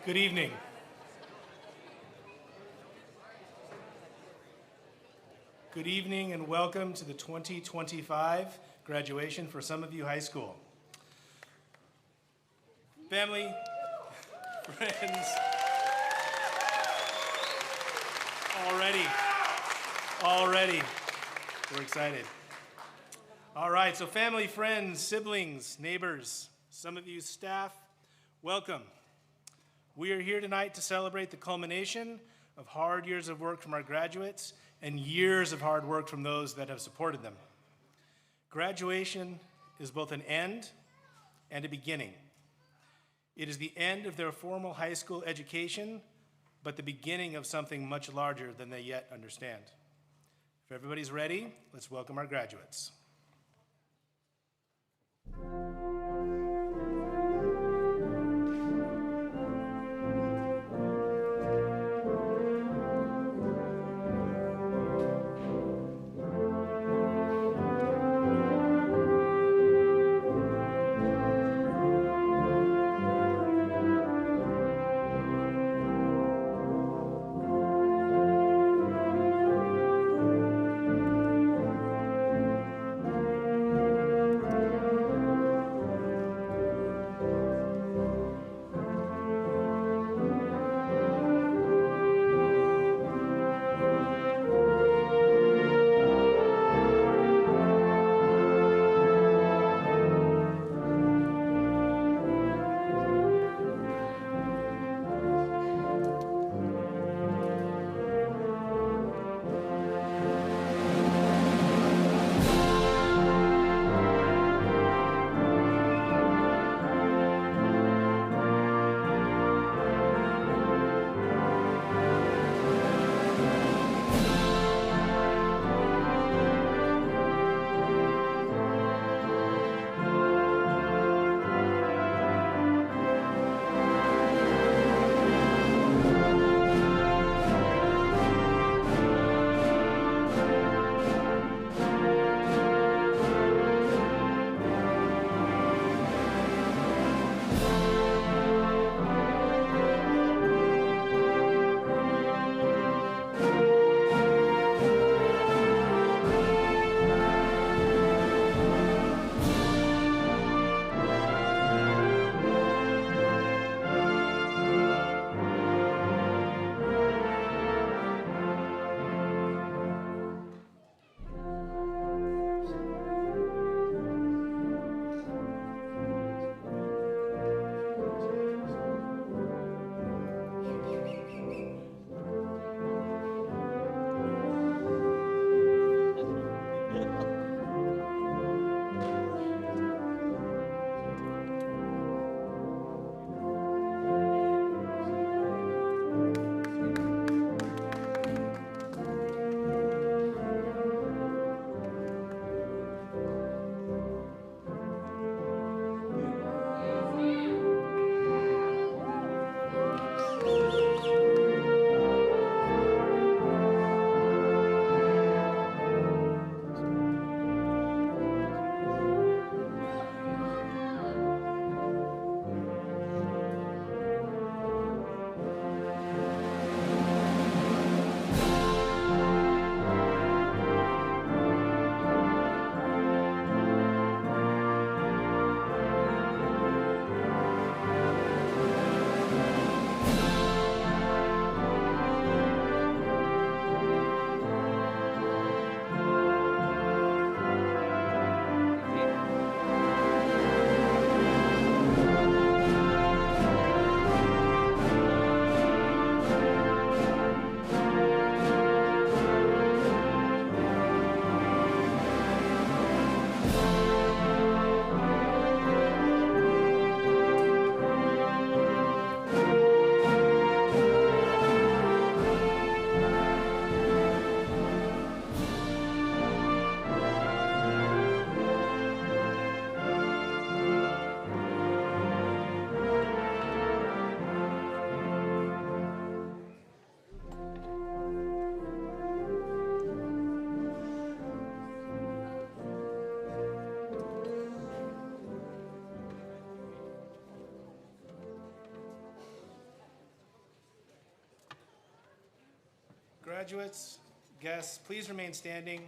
Good evening. Good evening and welcome to the 2025 graduation for some of you high school. Family, friends, already, we're excited. All right, so family, friends, siblings, neighbors, some of you staff, welcome. We are here tonight to celebrate the culmination of hard years of work from our graduates and years of hard work from those that have supported them. Graduation is both an end and a beginning. It is the end of their formal high school education, but the beginning of something much larger than they yet understand. If everybody's ready, let's welcome our graduates. Graduates, guests, please remain standing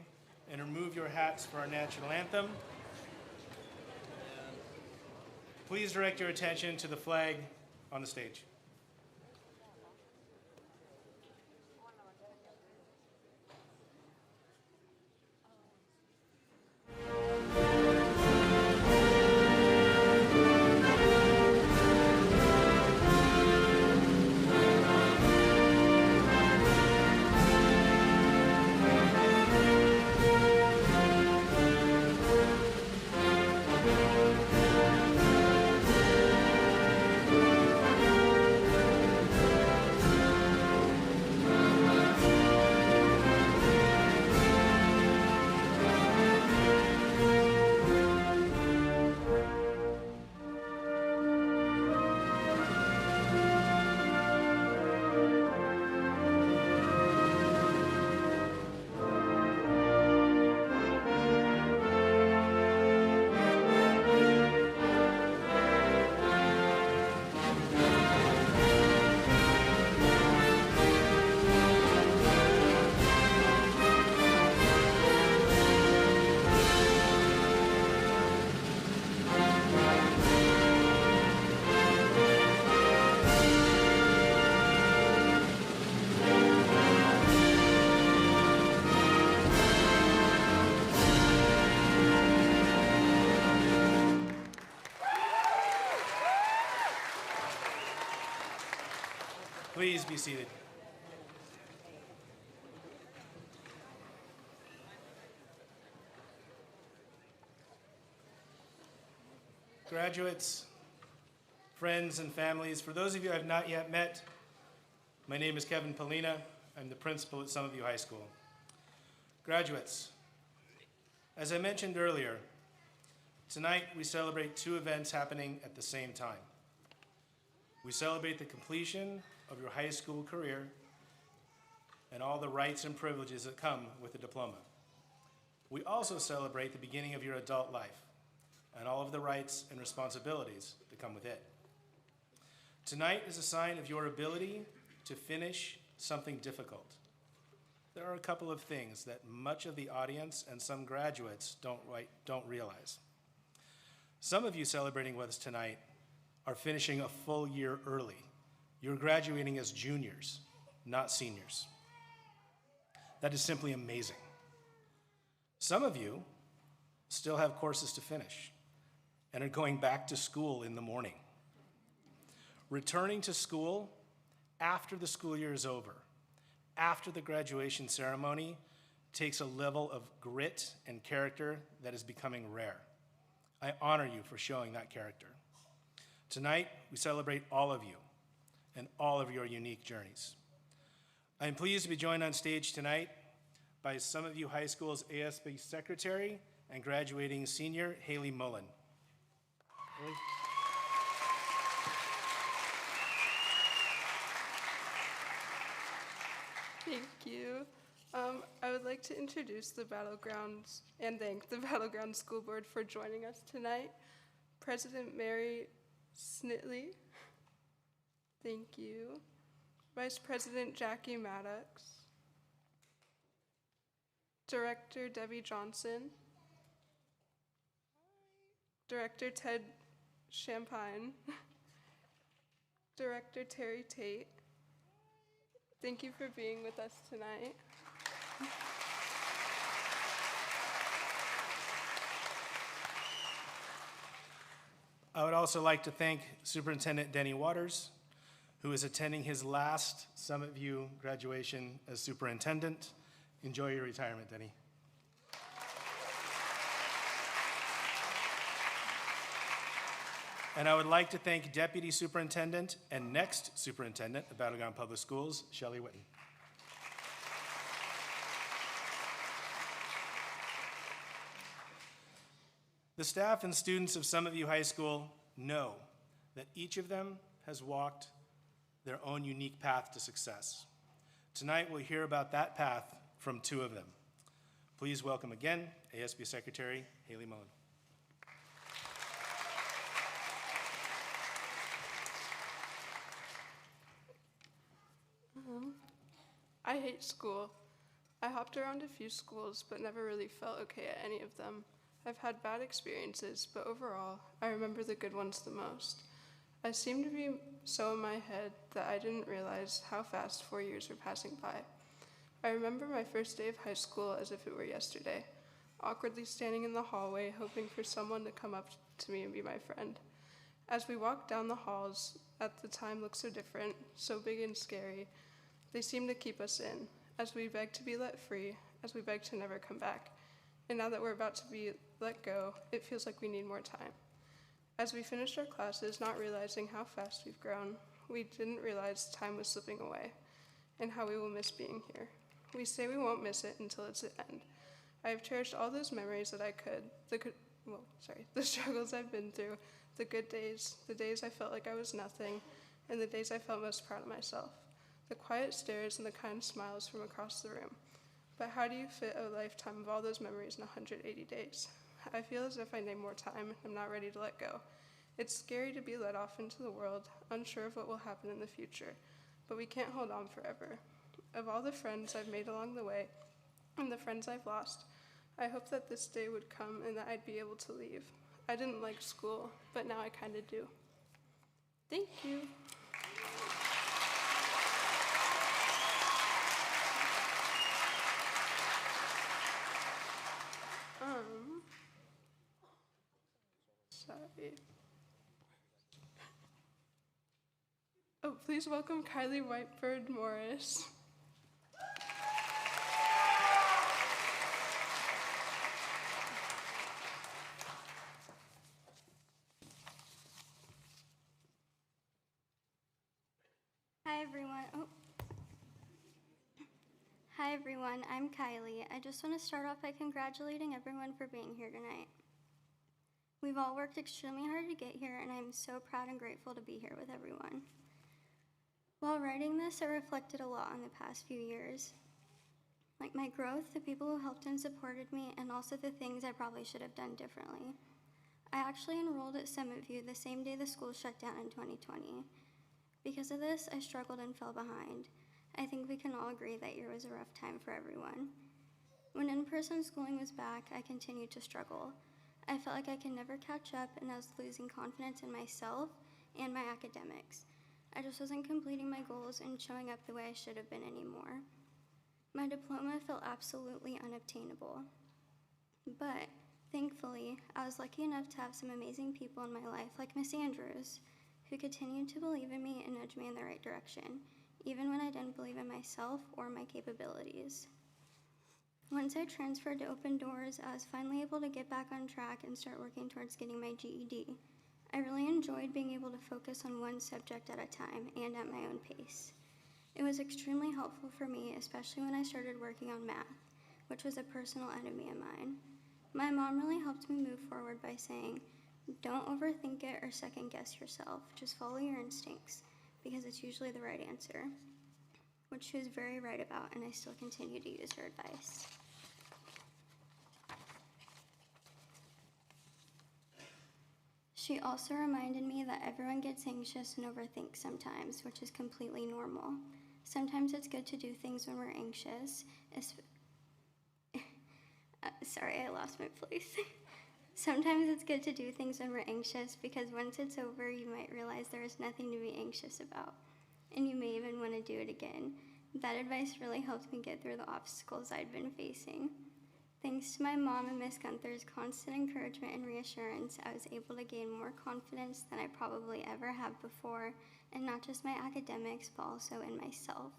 and remove your hats for our national anthem. Please direct your attention to the flag on the stage. Please be seated. Graduates, friends, and families, for those of you I have not yet met, my name is Kevin Polina. I'm the principal at Summit View High School. Graduates, as I mentioned earlier, tonight we celebrate two events happening at the same time. We celebrate the completion of your high school career and all the rights and privileges that come with a diploma. We also celebrate the beginning of your adult life and all of the rights and responsibilities that come with it. Tonight is a sign of your ability to finish something difficult. There are a couple of things that much of the audience and some graduates don't realize. Some of you celebrating with us tonight are finishing a full year early. You're graduating as juniors, not seniors. That is simply amazing. Some of you still have courses to finish and are going back to school in the morning. Returning to school after the school year is over, after the graduation ceremony, takes a level of grit and character that is becoming rare. I honor you for showing that character. Tonight, we celebrate all of you and all of your unique journeys. I am pleased to be joined on stage tonight by Summit View High School's ASB Secretary and graduating senior, Haley Mullen. Haley? Thank you. I would like to introduce the Battlegrounds and thank the Battleground School Board for joining us tonight. President Mary Snitley, thank you. Vice President Jackie Maddox. Director Debbie Johnson. Director Ted Champagne. Director Terry Tate. Thank you for being with us tonight. I would also like to thank Superintendent Denny Waters, who is attending his last Summit View graduation as superintendent. Enjoy your retirement, Denny. And I would like to thank Deputy Superintendent and next Superintendent of Battleground Public Schools, Shelley Witten. The staff and students of Summit View High School know that each of them has walked their own unique path to success. Tonight we'll hear about that path from two of them. Please welcome again ASB Secretary Haley Mullen. I hate school. I hopped around a few schools, but never really felt okay at any of them. I've had bad experiences, but overall, I remember the good ones the most. I seemed to be so in my head that I didn't realize how fast 4 years were passing by. I remember my first day of high school as if it were yesterday, awkwardly standing in the hallway, hoping for someone to come up to me and be my friend. As we walked down the halls, at the time looked so different, so big and scary, they seemed to keep us in, as we begged to be let free, as we begged to never come back. And now that we're about to be let go, it feels like we need more time. As we finished our classes, not realizing how fast we've grown, we didn't realize time was slipping away, and how we will miss being here. We say we won't miss it until it's the end. I have cherished all those memories that I could, the struggles I've been through, the good days, the days I felt like I was nothing, and the days I felt most proud of myself, the quiet stares and the kind smiles from across the room. But how do you fit a lifetime of all those memories in 180 days? I feel as if I need more time. I'm not ready to let go. It's scary to be let off into the world, unsure of what will happen in the future, but we can't hold on forever. Of all the friends I've made along the way, and the friends I've lost, I hope that this day would come and that I'd be able to leave. I didn't like school, but now I kind of do. Thank you. Sorry. Oh, please welcome Kylie Whitebird Morris. Hi everyone, I'm Kylie. I just want to start off by congratulating everyone for being here tonight. We've all worked extremely hard to get here, and I'm so proud and grateful to be here with everyone. While writing this, I reflected a lot on the past few years. Like my growth, the people who helped and supported me, and also the things I probably should have done differently. I actually enrolled at Summit View the same day the school shut down in 2020. Because of this, I struggled and fell behind. I think we can all agree that year was a rough time for everyone. When in-person schooling was back, I continued to struggle. I felt like I could never catch up, and I was losing confidence in myself and my academics. I just wasn't completing my goals and showing up the way I should have been anymore. My diploma felt absolutely unobtainable. But thankfully, I was lucky enough to have some amazing people in my life, like Miss Andrews, who continued to believe in me and nudge me in the right direction, even when I didn't believe in myself or my capabilities. Once I transferred to Open Doors, I was finally able to get back on track and start working towards getting my GED. I really enjoyed being able to focus on one subject at a time and at my own pace. It was extremely helpful for me, especially when I started working on math, which was a personal enemy of mine. My mom really helped me move forward by saying, "Don't overthink it or second guess yourself, just follow your instincts, because it's usually the right answer," which she was very right about, and I still continue to use her advice. She also reminded me that everyone gets anxious and overthinks sometimes, which is completely normal. Sometimes it's good to do things when we're anxious. Sorry, I lost my place. Sometimes it's good to do things when we're anxious because once it's over, you might realize there is nothing to be anxious about, and you may even want to do it again. That advice really helped me get through the obstacles I'd been facing. Thanks to my mom and Miss Gunther's constant encouragement and reassurance, I was able to gain more confidence than I probably ever have before, and not just my academics, but also in myself.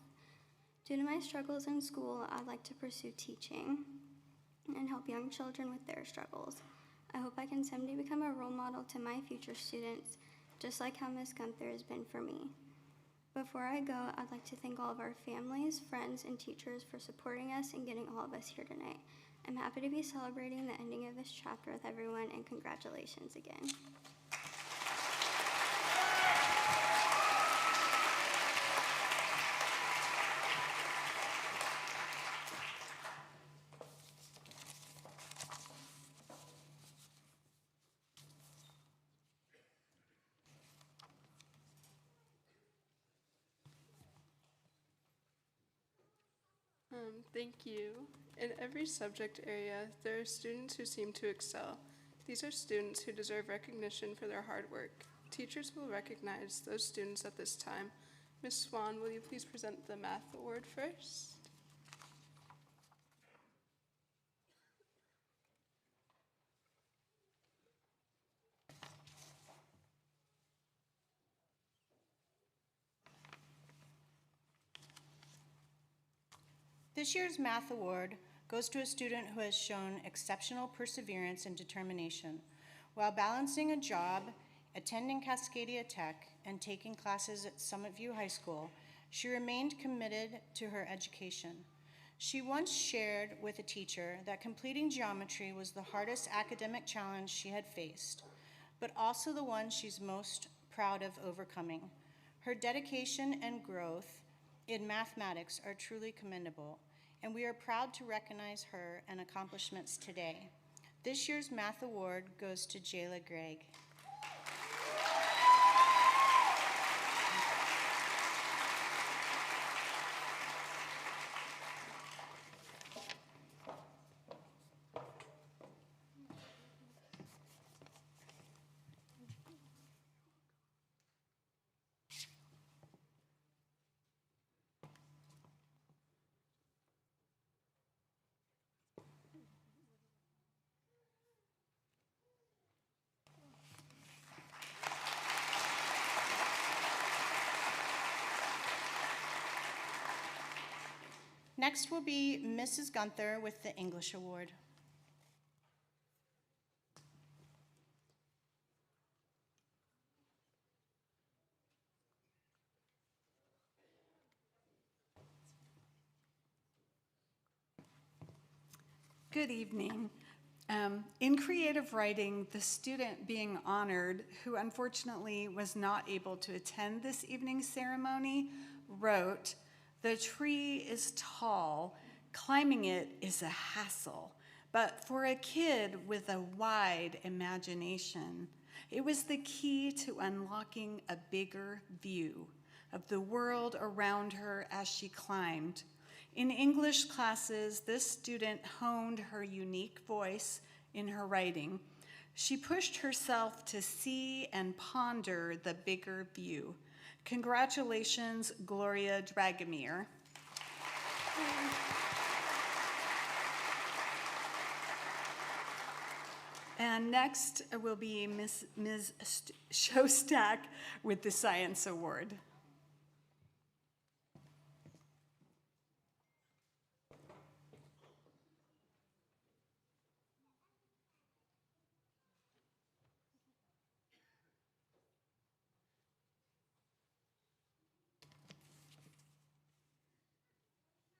Due to my struggles in school, I'd like to pursue teaching and help young children with their struggles. I hope I can someday become a role model to my future students, just like how Miss Gunther has been for me. Before I go, I'd like to thank all of our families, friends, and teachers for supporting us and getting all of us here tonight. I'm happy to be celebrating the ending of this chapter with everyone, and congratulations again. Thank you. In every subject area, there are students who seem to excel. These are students who deserve recognition for their hard work. Teachers will recognize those students at this time. Ms. Swan, will you please present the Math Award first? This year's Math Award goes to a student who has shown exceptional perseverance and determination. While balancing a job, attending Cascadia Tech, and taking classes at Summit View High School, she remained committed to her education. She once shared with a teacher that completing geometry was the hardest academic challenge she had faced, but also the one she's most proud of overcoming. Her dedication and growth in mathematics are truly commendable, and we are proud to recognize her and accomplishments today. This year's Math Award goes to Jayla Gregg. Next will be Mrs. Gunther with the English Award. Good evening. In creative writing, the student being honored, who unfortunately was not able to attend this evening's ceremony, wrote, "The tree is tall, climbing it is a hassle, but for a kid with a wide imagination, it was the key to unlocking a bigger view of the world around her as she climbed. In English classes, this student honed her unique voice in her writing. She pushed herself to see and ponder the bigger view. Congratulations, Gloria Dragomir." And next will be Ms. Shostak with the Science Award.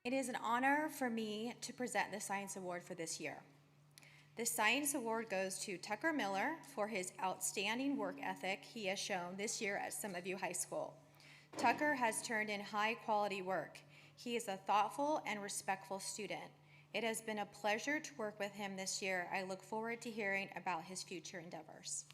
It is an honor for me to present the Science Award for this year. The Science Award goes to Tucker Miller for his outstanding work ethic he has shown this year at Summit View High School. Tucker has turned in high-quality work. He is a thoughtful and respectful student. It has been a pleasure to work with him this year. I look forward to hearing about his future endeavors.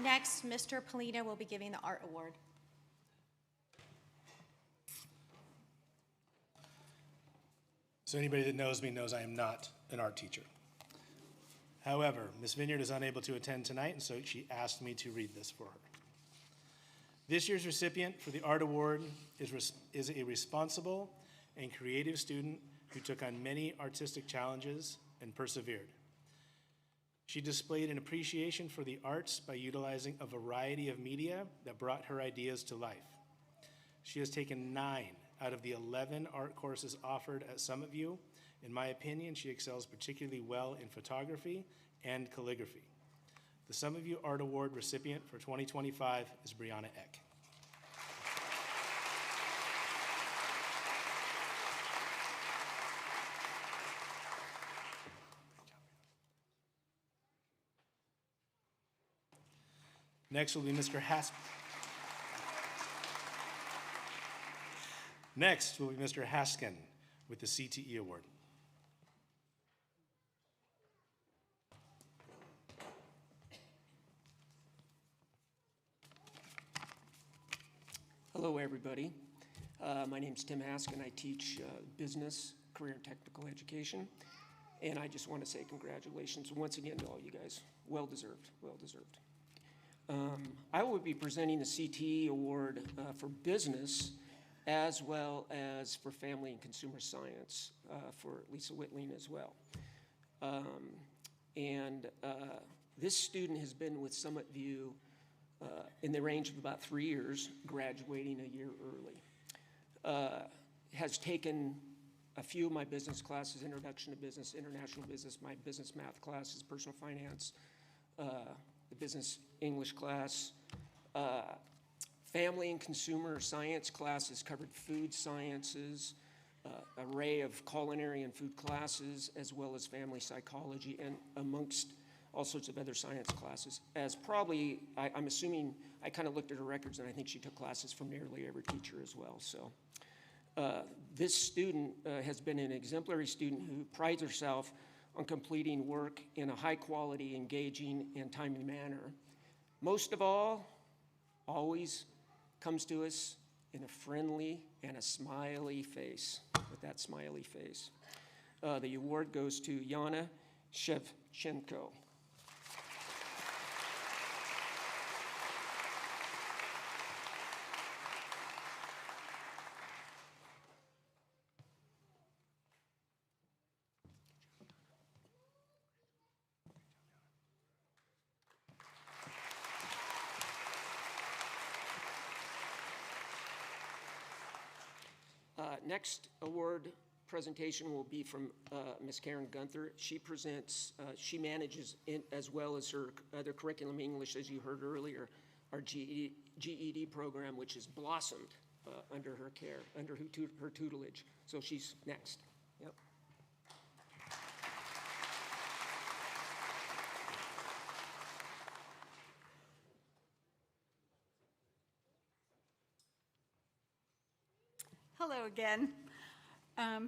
Next, Mr. Polina will be giving the Art Award. So anybody that knows me knows I am not an art teacher. However, Ms. Vineyard is unable to attend tonight, and so she asked me to read this for her. This year's recipient for the Art Award is a responsible and creative student who took on many artistic challenges and persevered. She displayed an appreciation for the arts by utilizing a variety of media that brought her ideas to life. She has taken 9 out of the 11 art courses offered at Summit View. In my opinion, she excels particularly well in photography and calligraphy. The Summit View Art Award recipient for 2025 is Brianna Eck. Next will be Mr. Next will be Mr. Haskin with the CTE Award. Hello, everybody. My name's Tim Haskin. I teach business, career, and technical education. And I just want to say congratulations once again to all you guys. Well deserved, well deserved. I will be presenting the CTE Award for business as well as for family and consumer science for Lisa Whitling as well. This student has been with Summit View in the range of about 3 years, graduating a year early. Has taken a few of my business classes, Introduction to Business, International Business, my business math classes, personal finance, the business English class, family and consumer science classes covered food sciences, array of culinary and food classes, as well as family psychology, and amongst all sorts of other science classes. As probably, I'm assuming, I kind of looked at her records, and I think she took classes from nearly every teacher as well. So this student has been an exemplary student who prides herself on completing work in a high quality, engaging, and timely manner. Most of all, always comes to us in a friendly and a smiley face, with that smiley face. The award goes to Yana Shevchenko. Next award presentation will be from Ms. Karen Gunther. She presents, she manages, as well as her other curriculum English, as you heard earlier, our GED program, which has blossomed under her care, under her tutelage. So she's next. Yep. Hello again.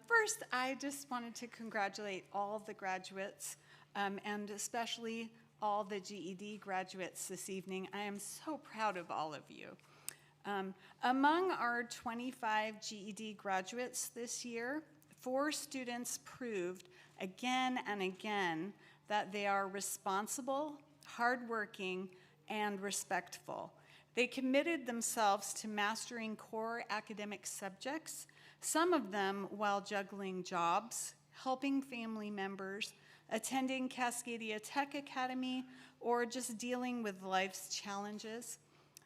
First, I just wanted to congratulate all the graduates and especially all the GED graduates this evening. I am so proud of all of you. Among our 25 GED graduates this year, 4 students proved again and again that they are responsible, hardworking, and respectful. They committed themselves to mastering core academic subjects, some of them while juggling jobs, helping family members, attending Cascadia Tech Academy, or just dealing with life's challenges.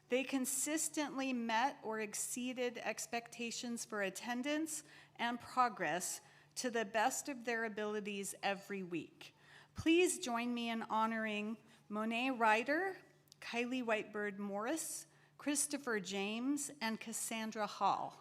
They consistently met or exceeded expectations for attendance and progress to the best of their abilities every week. Please join me in honoring Monet Ryder, Kylie Whitebird Morris, Christopher James, and Cassandra Hall.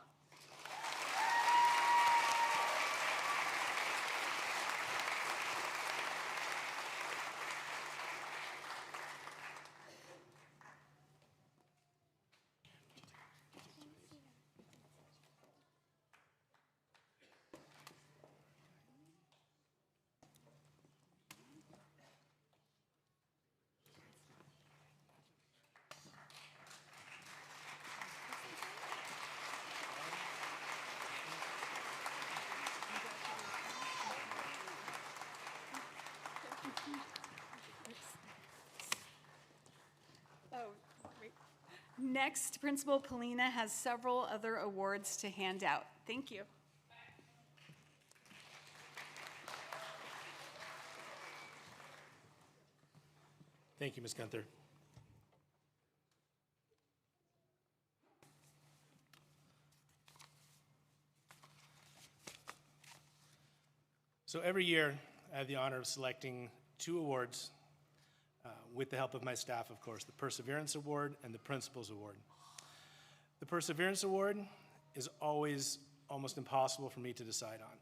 Next, Principal Polina has several other awards to hand out. Thank you. Thank you, Ms. Gunther. So every year, I have the honor of selecting 2 awards with the help of my staff, of course, the Perseverance Award and the Principals Award. The Perseverance Award is always almost impossible for me to decide on.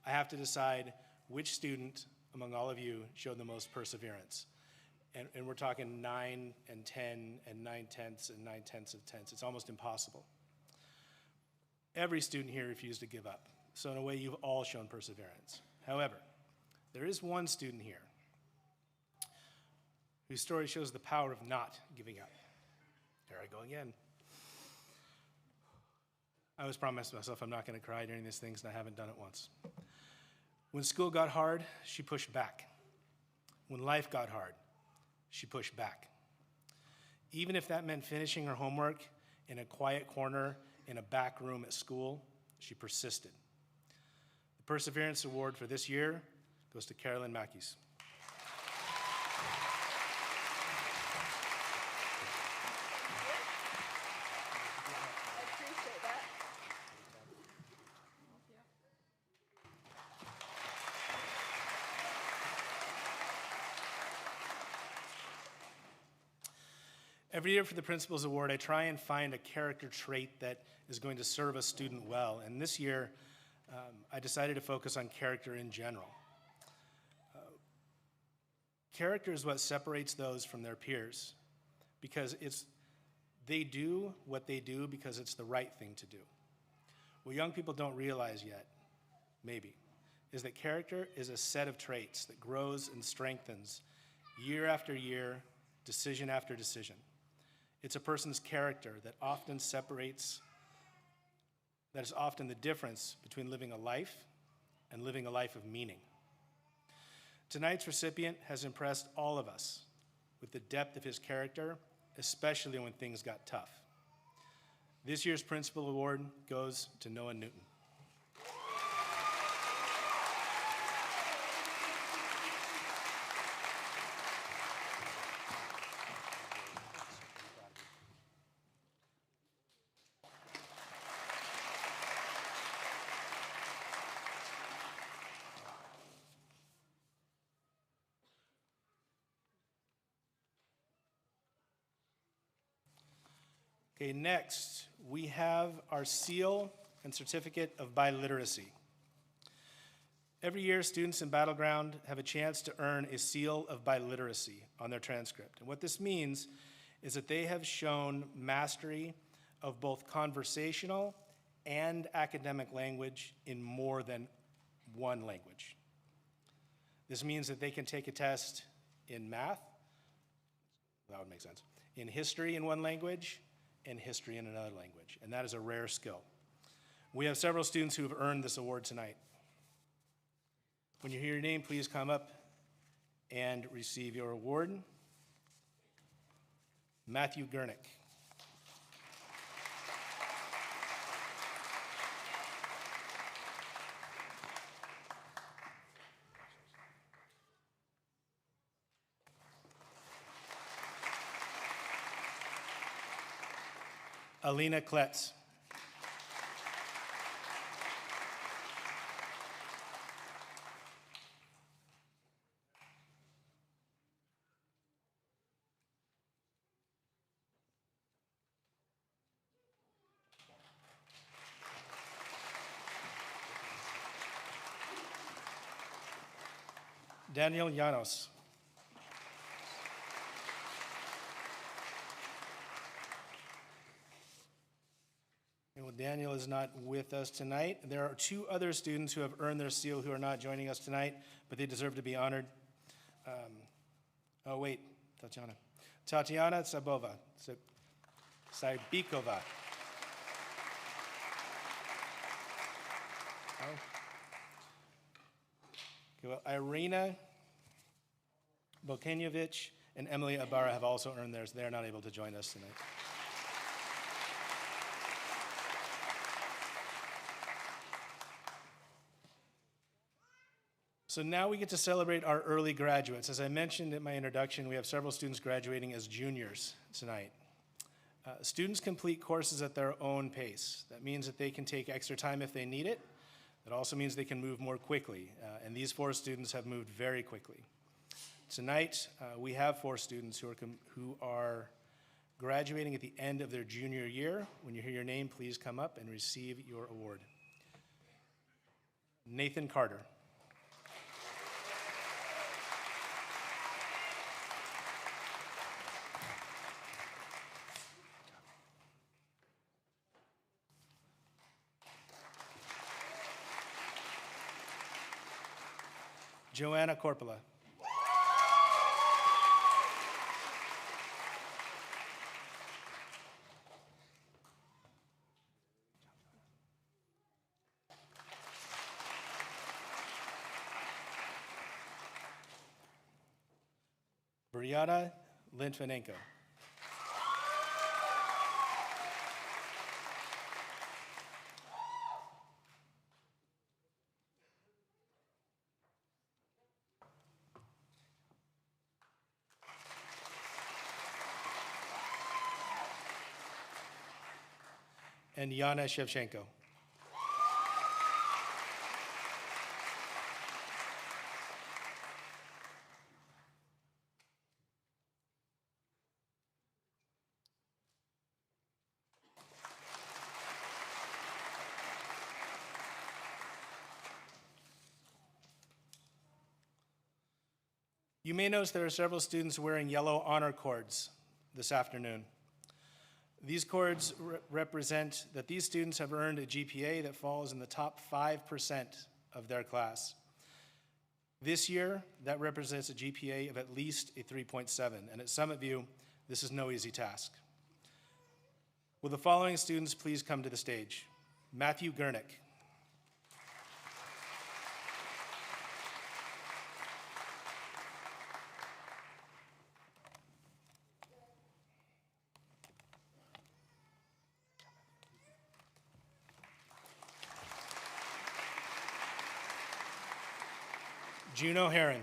I have to decide which student among all of you showed the most perseverance. and we're talking 9 and 10 and 9/10 and 9/10 of tenths. It's almost impossible. Every student here refused to give up. So in a way, you've all shown perseverance. However, there is one student here whose story shows the power of not giving up. There I go again. I always promised myself I'm not going to cry during these things, and I haven't done it once. When school got hard, she pushed back. When life got hard, she pushed back. Even if that meant finishing her homework in a quiet corner in a back room at school, she persisted. The Perseverance Award for this year goes to Carolyn Mackes. Every year for the Principal's Award, I try and find a character trait that is going to serve a student well. And this year, I decided to focus on character in general. Character is what separates those from their peers, because they do what they do because it's the right thing to do. What young people don't realize yet, maybe, is that character is a set of traits that grows and strengthens year after year, decision after decision. It's a person's character that is often the difference between living a life and living a life of meaning. Tonight's recipient has impressed all of us with the depth of his character, especially when things got tough. This year's Principal Award goes to Noah Newton. Okay, next, we have our seal and certificate of biliteracy. Every year, students in Battleground have a chance to earn a seal of biliteracy on their transcript. And what this means is that they have shown mastery of both conversational and academic language in more than one language. This means that they can take a test in math, that would make sense, in history in one language, and history in another language, and that is a rare skill. We have several students who have earned this award tonight. When you hear your name, please come up and receive your award. Matthew Gurnick. Alina Kletz. Daniel Llanos. Daniel is not with us tonight. There are two other students who have earned their seal who are not joining us tonight, but they deserve to be honored. Tatiana Sabikova. Okay, well, Irina Bokenyevich and Emily Ibarra have also earned theirs. They are not able to join us tonight. So now we get to celebrate our early graduates. As I mentioned in my introduction, we have several students graduating as juniors tonight. Students complete courses at their own pace. That means that they can take extra time if they need it. That also means they can move more quickly, and these 4 students have moved very quickly. Tonight, we have 4 students who are graduating at the end of their junior year. When you hear your name, please come up and receive your award. Nathan Carter. Joanna Corpola. Brianna Litvinenko. And Yana Shevchenko. You may notice there are several students wearing yellow honor cords this afternoon. These cords represent that these students have earned a GPA that falls in the top 5% of their class. This year, that represents a GPA of at least a 3.7, and at Summit View, this is no easy task. Will the following students please come to the stage? Matthew Gurnick. Juno Heron.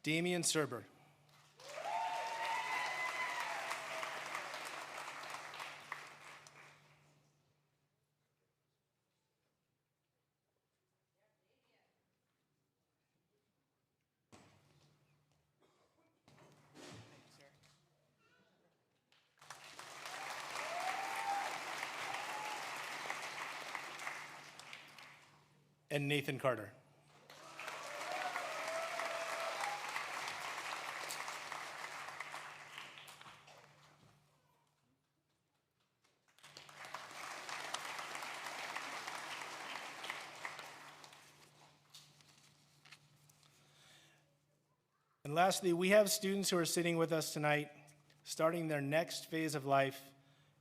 Damian Serber. And Nathan Carter. And lastly, we have students who are sitting with us tonight, starting their next phase of life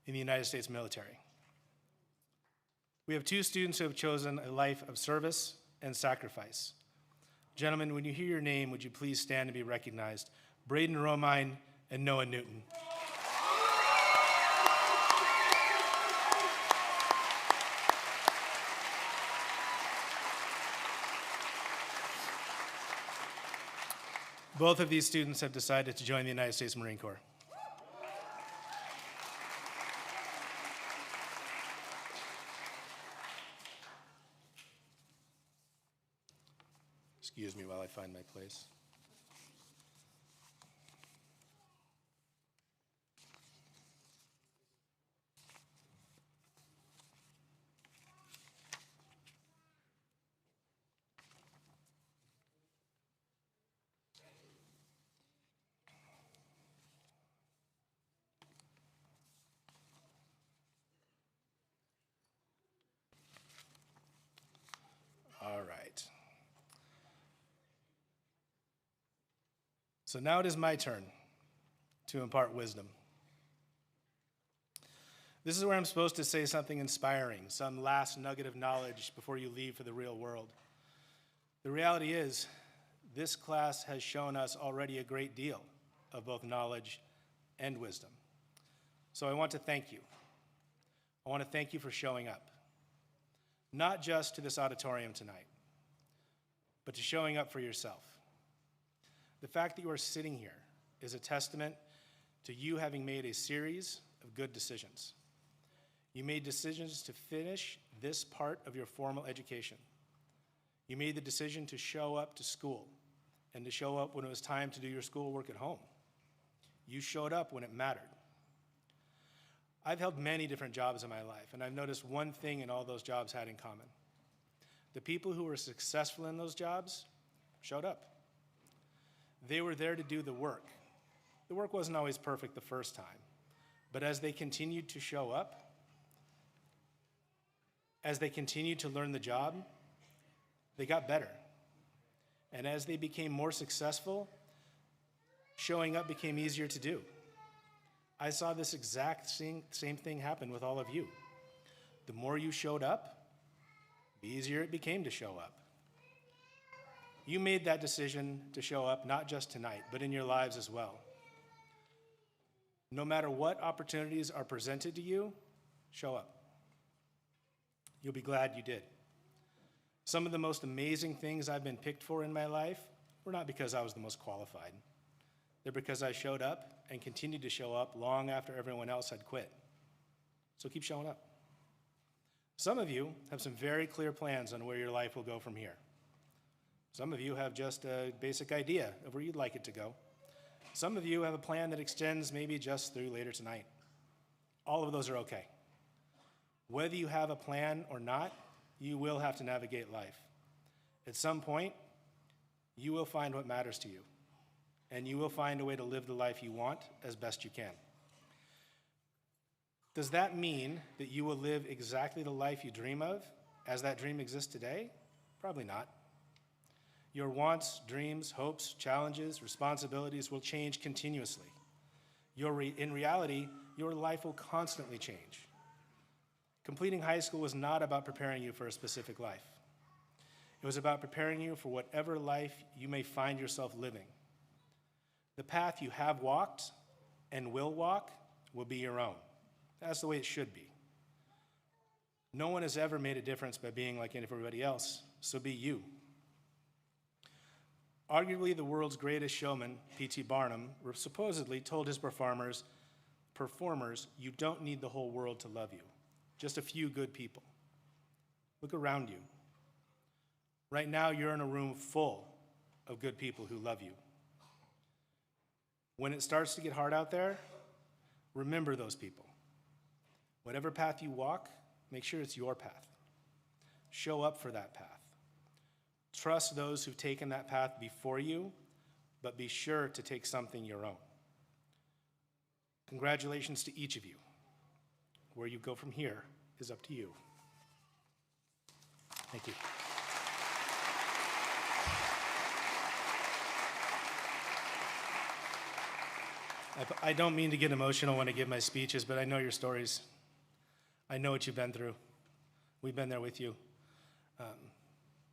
in the United States military. We have two students who have chosen a life of service and sacrifice. Gentlemen, when you hear your name, would you please stand and be recognized? Braden Romine and Noah Newton. Both of these students have decided to join the United States Marine Corps. Excuse me while I find my place. All right. So now it is my turn to impart wisdom. This is where I'm supposed to say something inspiring, some last nugget of knowledge before you leave for the real world. The reality is, this class has shown us already a great deal of both knowledge and wisdom. So I want to thank you. I want to thank you for showing up, not just to this auditorium tonight, but to showing up for yourself. The fact that you are sitting here is a testament to you having made a series of good decisions. You made decisions to finish this part of your formal education. You made the decision to show up to school and to show up when it was time to do your schoolwork at home. You showed up when it mattered. I've held many different jobs in my life, and I've noticed one thing in all those jobs had in common. The people who were successful in those jobs showed up. They were there to do the work. The work wasn't always perfect the first time, but as they continued to show up, as they continued to learn the job, they got better. And as they became more successful, showing up became easier to do. I saw this exact same thing happen with all of you. The more you showed up, the easier it became to show up. You made that decision to show up not just tonight, but in your lives as well. No matter what opportunities are presented to you, show up. You'll be glad you did. Some of the most amazing things I've been picked for in my life were not because I was the most qualified. They're because I showed up and continued to show up long after everyone else had quit. So keep showing up. Some of you have some very clear plans on where your life will go from here. Some of you have just a basic idea of where you'd like it to go. Some of you have a plan that extends maybe just through later tonight. All of those are okay. Whether you have a plan or not, you will have to navigate life. At some point, you will find what matters to you, and you will find a way to live the life you want as best you can. Does that mean that you will live exactly the life you dream of as that dream exists today? Probably not. Your wants, dreams, hopes, challenges, responsibilities will change continuously. In reality, your life will constantly change. Completing high school was not about preparing you for a specific life. It was about preparing you for whatever life you may find yourself living. The path you have walked and will walk will be your own. That's the way it should be. No one has ever made a difference by being like everybody else, so be you. Arguably the world's greatest showman, P.T. Barnum, supposedly told his performers, you don't need the whole world to love you, just a few good people. Look around you. Right now, you're in a room full of good people who love you. When it starts to get hard out there, remember those people. Whatever path you walk, make sure it's your path. Show up for that path. Trust those who've taken that path before you, but be sure to take something your own. Congratulations to each of you. Where you go from here is up to you. Thank you. I don't mean to get emotional when I give my speeches, but I know your stories. I know what you've been through. We've been there with you.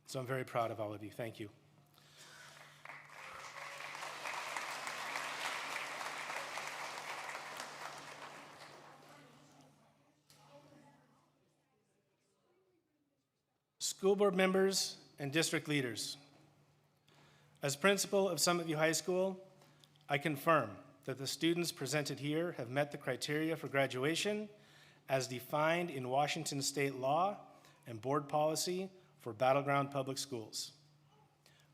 So I'm very proud of all of you. Thank you. School board members and district leaders, as principal of Summit View High School, I confirm that the students presented here have met the criteria for graduation as defined in Washington state law and board policy for Battleground Public Schools.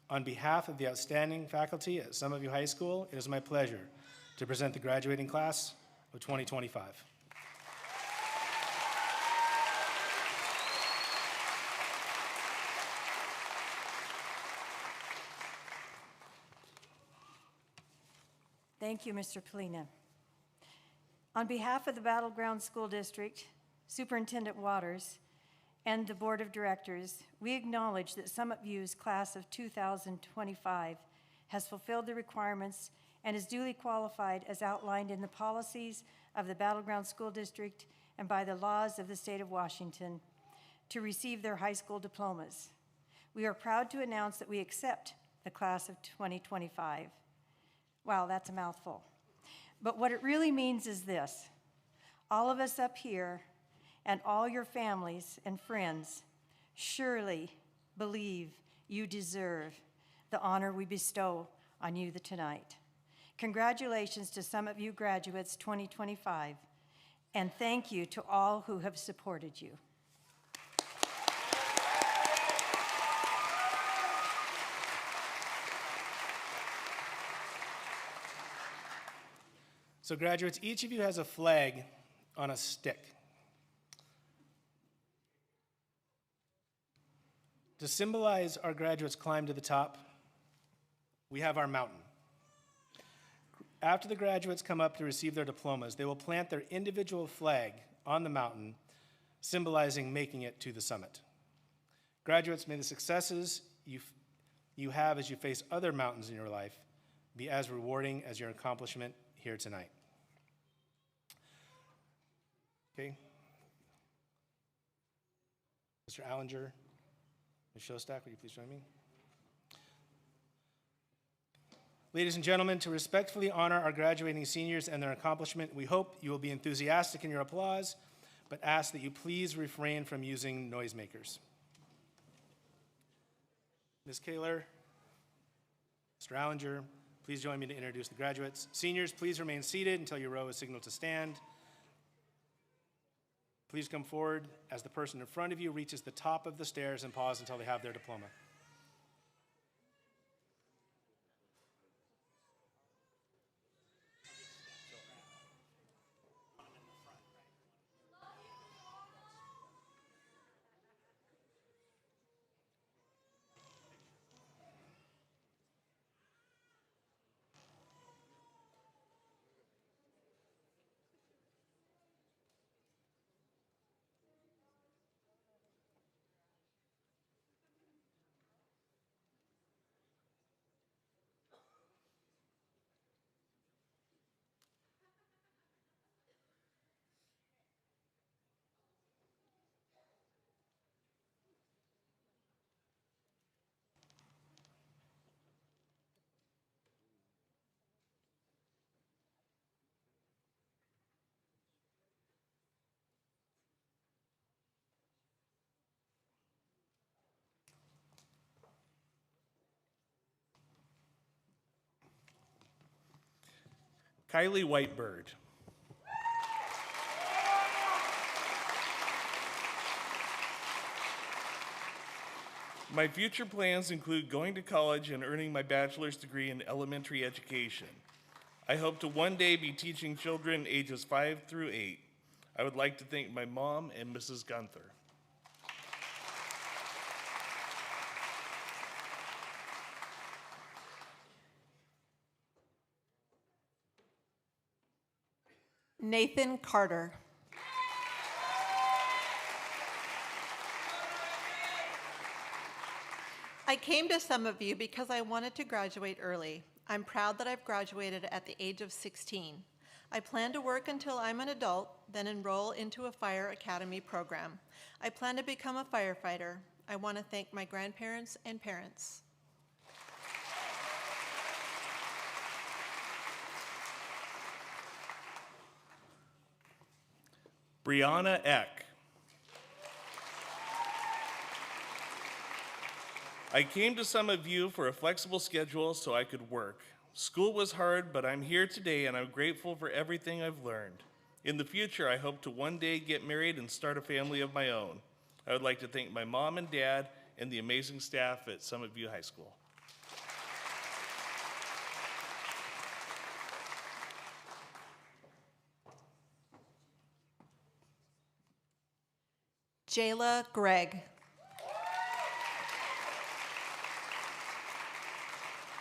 On behalf of the outstanding faculty at Summit View High School, it is my pleasure to present the graduating class of 2025. Thank you, Mr. Polina. On behalf of the Battleground School District, Superintendent Waters, and the Board of Directors, we acknowledge that Summit View's class of 2025 has fulfilled the requirements and is duly qualified as outlined in the policies of the Battleground School District and by the laws of the state of Washington to receive their high school diplomas. We are proud to announce that we accept the class of 2025. Wow, that's a mouthful. But what it really means is this: all of us up here and all your families and friends surely believe you deserve the honor we bestow on you tonight. Congratulations to Summit View graduates 2025, and thank you to all who have supported you. So graduates, each of you has a flag on a stick. To symbolize our graduates' climb to the top, we have our mountain. After the graduates come up to receive their diplomas, they will plant their individual flag on the mountain, symbolizing making it to the summit. Graduates, may the successes you have as you face other mountains in your life be as rewarding as your accomplishment here tonight. Okay. Mr. Allinger, Ms. Shostak, would you please join me? Ladies and gentlemen, to respectfully honor our graduating seniors and their accomplishment, we hope you will be enthusiastic in your applause, but ask that you please refrain from using noisemakers. Ms. Kaler, Mr. Allinger, please join me to introduce the graduates. Seniors, please remain seated until your row is signaled to stand. Please come forward as the person in front of you reaches the top of the stairs and pause until they have their diploma. Kylie Whitebird. My future plans include going to college and earning my bachelor's degree in elementary education. I hope to one day be teaching children ages 5 through 8. I would like to thank my mom and Mrs. Gunther. Nathan Carter. I came to some of you because I wanted to graduate early. I'm proud that I've graduated at the age of 16. I plan to work until I'm an adult, then enroll into a fire academy program. I plan to become a firefighter. I want to thank my grandparents and parents. Brianna Eck. I came to some of you for a flexible schedule so I could work. School was hard, but I'm here today and I'm grateful for everything I've learned. In the future, I hope to one day get married and start a family of my own. I would like to thank my mom and dad and the amazing staff at Summit View High School. Jayla Gregg.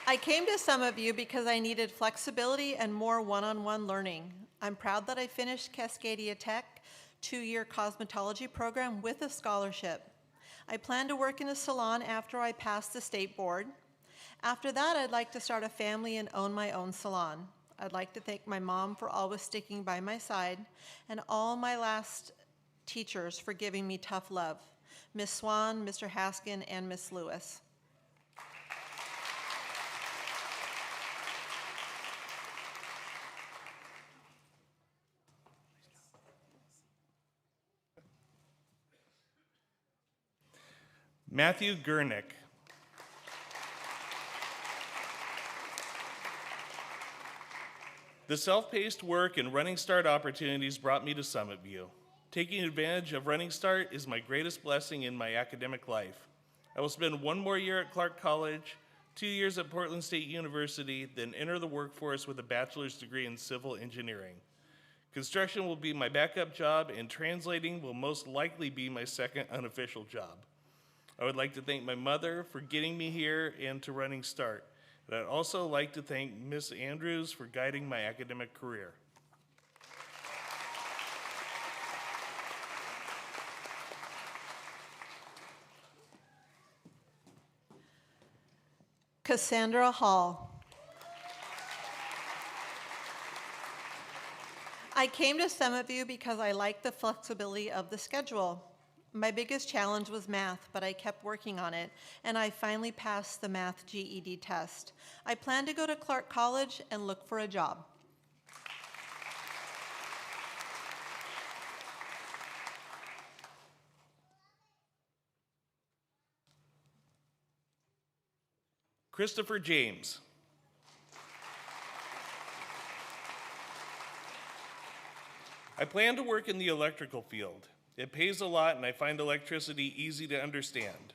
I came to some of you because I needed flexibility and more one-on-one learning. I'm proud that I finished Cascadia Tech 2-year cosmetology program with a scholarship. I plan to work in a salon after I pass the state board. After that, I'd like to start a family and own my own salon. I'd like to thank my mom for always sticking by my side and all my last teachers for giving me tough love, Miss Swan, Mr. Haskin, and Miss Lewis. Matthew Gurnick. The self-paced work and Running Start opportunities brought me to Summit View. Taking advantage of Running Start is my greatest blessing in my academic life. I will spend 1 more year at Clark College, 2 years at Portland State University, then enter the workforce with a bachelor's degree in civil engineering. Construction will be my backup job, and translating will most likely be my second unofficial job. I would like to thank my mother for getting me here and to Running Start. And I'd also like to thank Ms. Andrews for guiding my academic career. Cassandra Hall. I came to Summit View because I like the flexibility of the schedule. My biggest challenge was math, but I kept working on it, and I finally passed the math GED test. I plan to go to Clark College and look for a job. Christopher James. I plan to work in the electrical field. It pays a lot, and I find electricity easy to understand.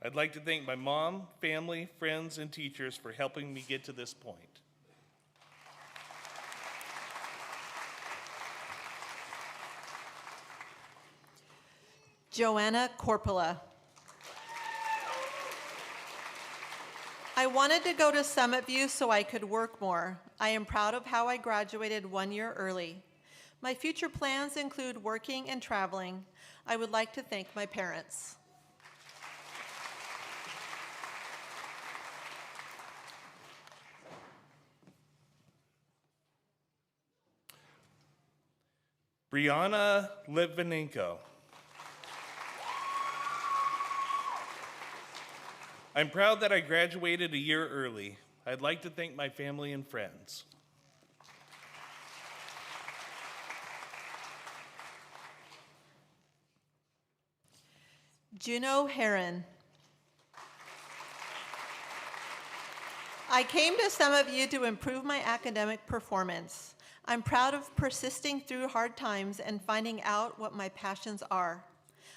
I'd like to thank my mom, family, friends, and teachers for helping me get to this point. Joanna Corpola. I wanted to go to Summit View so I could work more. I am proud of how I graduated 1 year early. My future plans include working and traveling. I would like to thank my parents. Brianna Litvinenko. I'm proud that I graduated a year early. I'd like to thank my family and friends. Juno Heron. I came to Summit View to improve my academic performance. I'm proud of persisting through hard times and finding out what my passions are.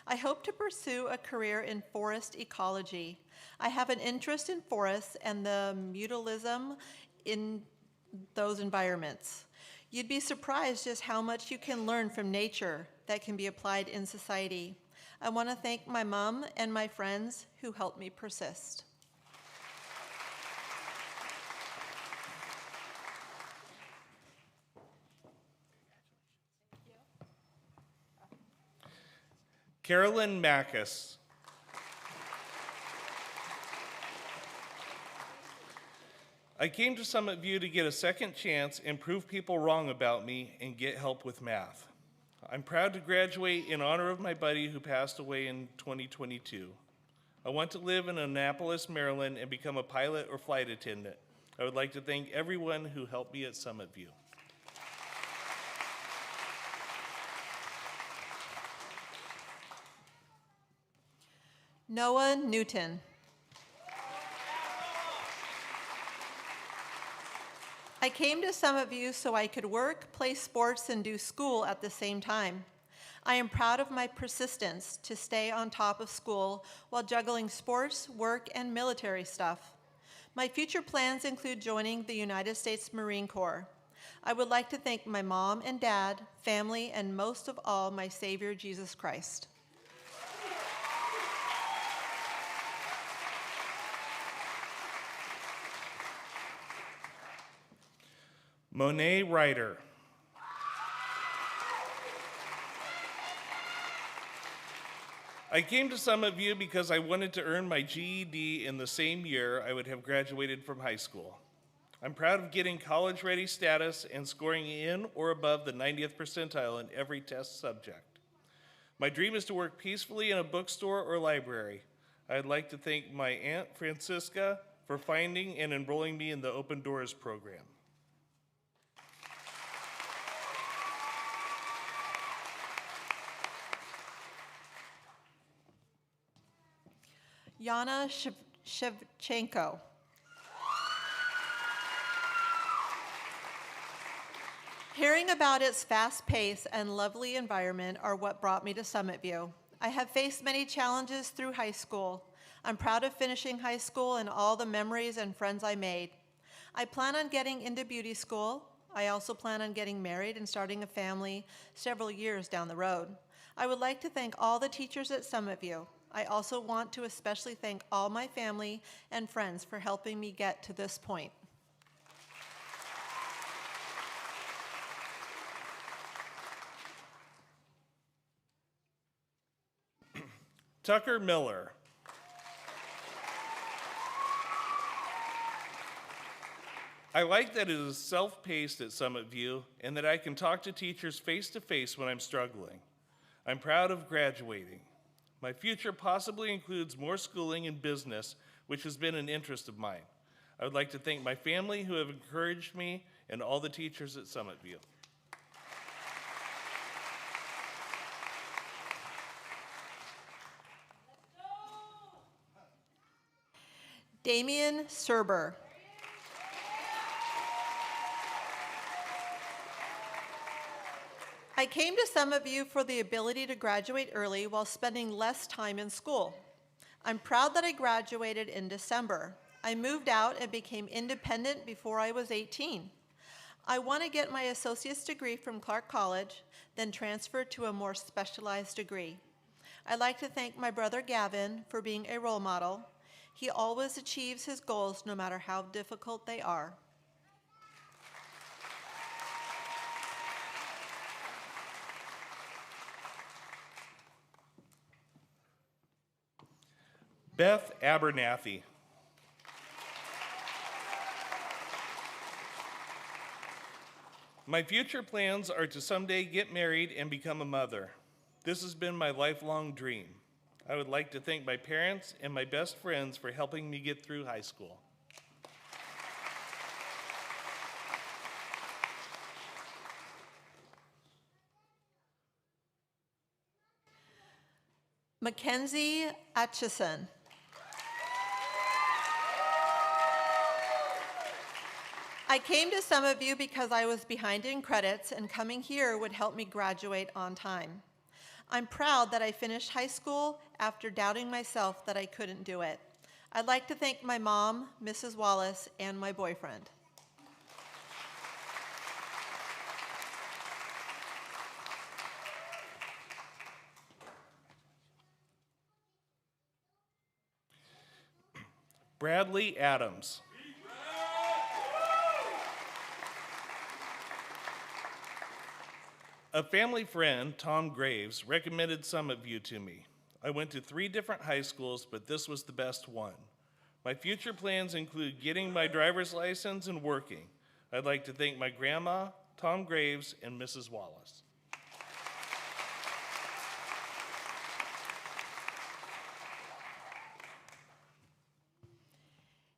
I hope to pursue a career in forest ecology. I have an interest in forests and the mutualism in those environments. You'd be surprised just how much you can learn from nature that can be applied in society. I want to thank my mom and my friends who helped me persist. Carolyn Mackus. I came to Summit View to get a second chance and prove people wrong about me and get help with math. I'm proud to graduate in honor of my buddy who passed away in 2022. I want to live in Annapolis, Maryland and become a pilot or flight attendant. I would like to thank everyone who helped me at Summit View. Noah Newton. I came to Summit View so I could work, play sports, and do school at the same time. I am proud of my persistence to stay on top of school while juggling sports, work, and military stuff. My future plans include joining the United States Marine Corps. I would like to thank my mom and dad, family, and most of all, my Savior, Jesus Christ. Monet Ryder. I came to Summit View because I wanted to earn my GED in the same year I would have graduated from high school. I'm proud of getting college-ready status and scoring in or above the 90th percentile in every test subject. My dream is to work peacefully in a bookstore or library. I'd like to thank my Aunt Francisca for finding and enrolling me in the Open Doors program. Yana Shevchenko. Hearing about its fast pace and lovely environment are what brought me to Summit View. I have faced many challenges through high school. I'm proud of finishing high school and all the memories and friends I made. I plan on getting into beauty school. I also plan on getting married and starting a family several years down the road. I would like to thank all the teachers at Summit View. I also want to especially thank all my family and friends for helping me get to this point. Tucker Miller. I like that it is self-paced at Summit View and that I can talk to teachers face-to-face when I'm struggling. I'm proud of graduating. My future possibly includes more schooling in business, which has been an interest of mine. I would like to thank my family who have encouraged me and all the teachers at Summit View. Damian Serber. I came to Summit View for the ability to graduate early while spending less time in school. I'm proud that I graduated in December. I moved out and became independent before I was 18. I want to get my associate's degree from Clark College, then transfer to a more specialized degree. I'd like to thank my brother Gavin for being a role model. He always achieves his goals no matter how difficult they are. Beth Abernathy. My future plans are to someday get married and become a mother. This has been my lifelong dream. I would like to thank my parents and my best friends for helping me get through high school. Mackenzie Atchison. I came to Summit View because I was behind in credits, and coming here would help me graduate on time. I'm proud that I finished high school after doubting myself that I couldn't do it. I'd like to thank my mom, Mrs. Wallace, and my boyfriend. Bradley Adams. A family friend, Tom Graves, recommended Summit View to me. I went to 3 different high schools, but this was the best one. My future plans include getting my driver's license and working. I'd like to thank my grandma, Tom Graves, and Mrs. Wallace.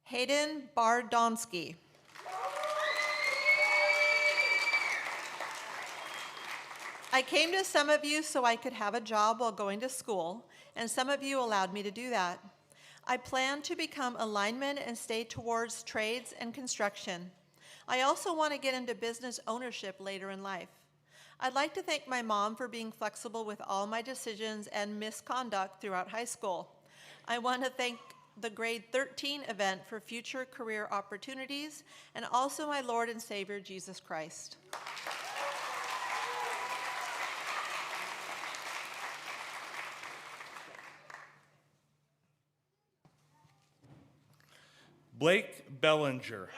Hayden Bardonsky. I came to Summit View so I could have a job while going to school, and Summit View allowed me to do that. I plan to become a lineman and stay towards trades and construction. I also want to get into business ownership later in life. I'd like to thank my mom for being flexible with all my decisions and misconduct throughout high school. I want to thank the grade 13 event for future career opportunities, and also my Lord and Savior, Jesus Christ. Blake Bellinger.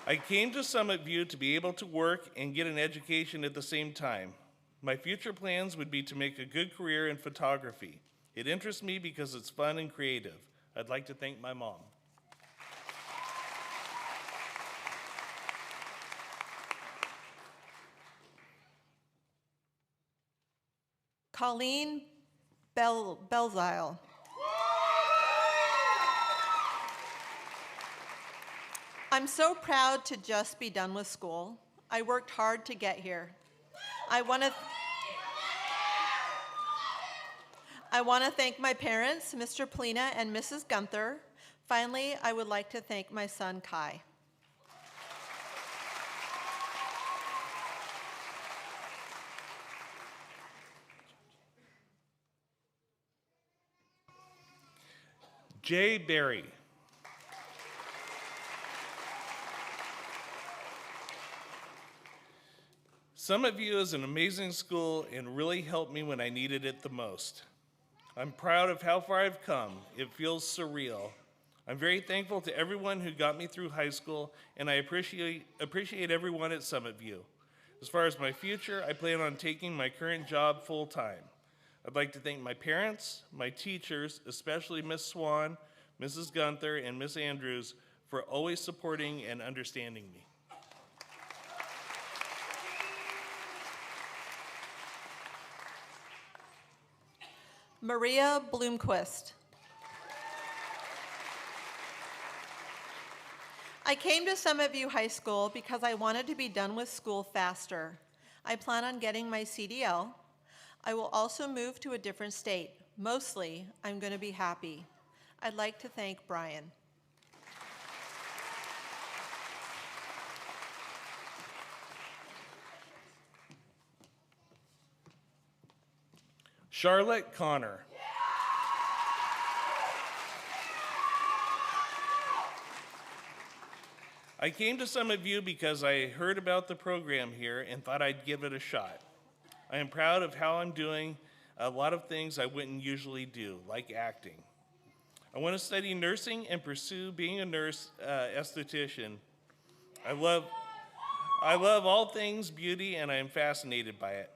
I came to Summit View to be able to work and get an education at the same time. My future plans would be to make a good career in photography. It interests me because it's fun and creative. I'd like to thank my mom. Colleen Belzile. I'm so proud to just be done with school. I worked hard to get here. I want to thank my parents, Mr. Polina and Mrs. Gunther. Finally, I would like to thank my son, Kai. Jay Berry. Summit View is an amazing school and really helped me when I needed it the most. I'm proud of how far I've come. It feels surreal. I'm very thankful to everyone who got me through high school, and I appreciate everyone at Summit View. As far as my future, I plan on taking my current job full-time. I'd like to thank my parents, my teachers, especially Miss Swan, Mrs. Gunther, and Miss Andrews, for always supporting and understanding me. Maria Bloomquist. I came to Summit View High School because I wanted to be done with school faster. I plan on getting my CDL. I will also move to a different state. Mostly, I'm going to be happy. I'd like to thank Brian. Charlotte Connor. I came to Summit View because I heard about the program here and thought I'd give it a shot. I am proud of how I'm doing a lot of things I wouldn't usually do, like acting. I want to study nursing and pursue being a nurse esthetician. I love all things beauty, and I am fascinated by it.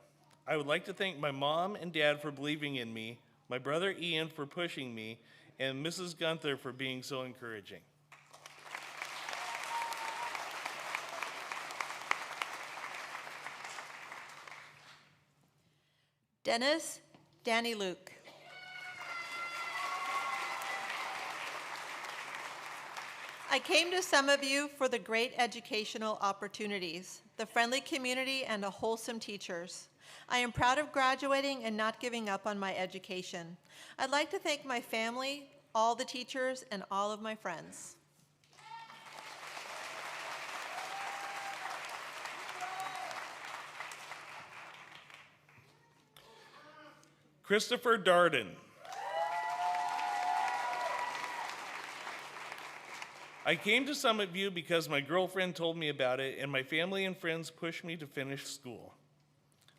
I would like to thank my mom and dad for believing in me, my brother Ian for pushing me, and Mrs. Gunther for being so encouraging. Dennis Danny Luke. I came to Summit View for the great educational opportunities, the friendly community, and the wholesome teachers. I am proud of graduating and not giving up on my education. I'd like to thank my family, all the teachers, and all of my friends. Christopher Darden. I came to Summit View because my girlfriend told me about it and my family and friends pushed me to finish school.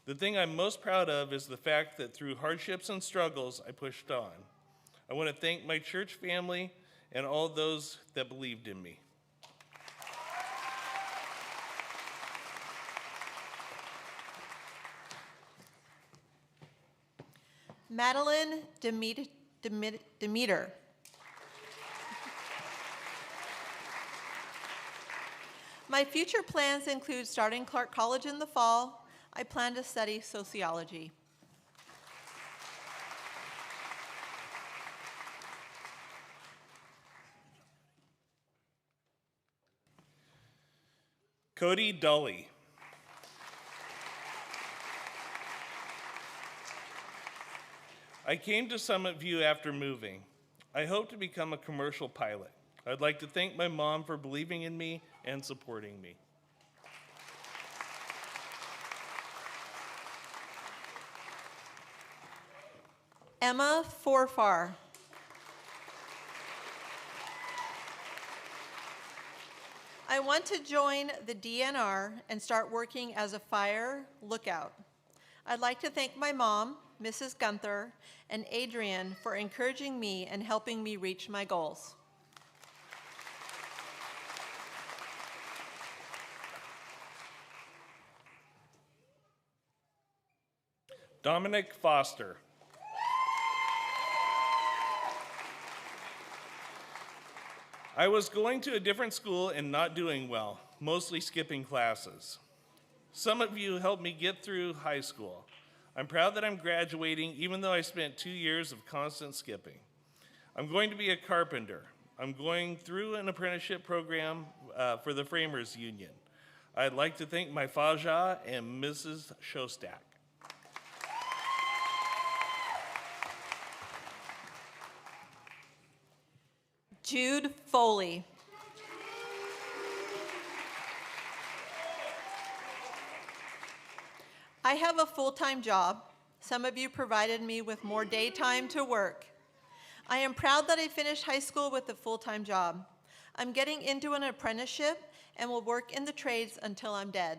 The thing I'm most proud of is the fact that through hardships and struggles, I pushed on. I want to thank my church family and all those that believed in me. Madeline Demeter. My future plans include starting Clark College in the fall. I plan to study sociology. Cody Dully. I came to Summit View after moving. I hope to become a commercial pilot. I'd like to thank my mom for believing in me and supporting me. Emma Forfar. I want to join the DNR and start working as a fire lookout. I'd like to thank my mom, Mrs. Gunther, and Adrian for encouraging me and helping me reach my goals. Dominic Foster. I was going to a different school and not doing well, mostly skipping classes. Summit View helped me get through high school. I'm proud that I'm graduating, even though I spent 2 years of constant skipping. I'm going to be a carpenter. I'm going through an apprenticeship program for the Framers Union. I'd like to thank my Faja and Mrs. Shostak. Jude Foley. I have a full-time job. Some of you provided me with more daytime to work. I am proud that I finished high school with a full-time job. I'm getting into an apprenticeship and will work in the trades until I'm dead.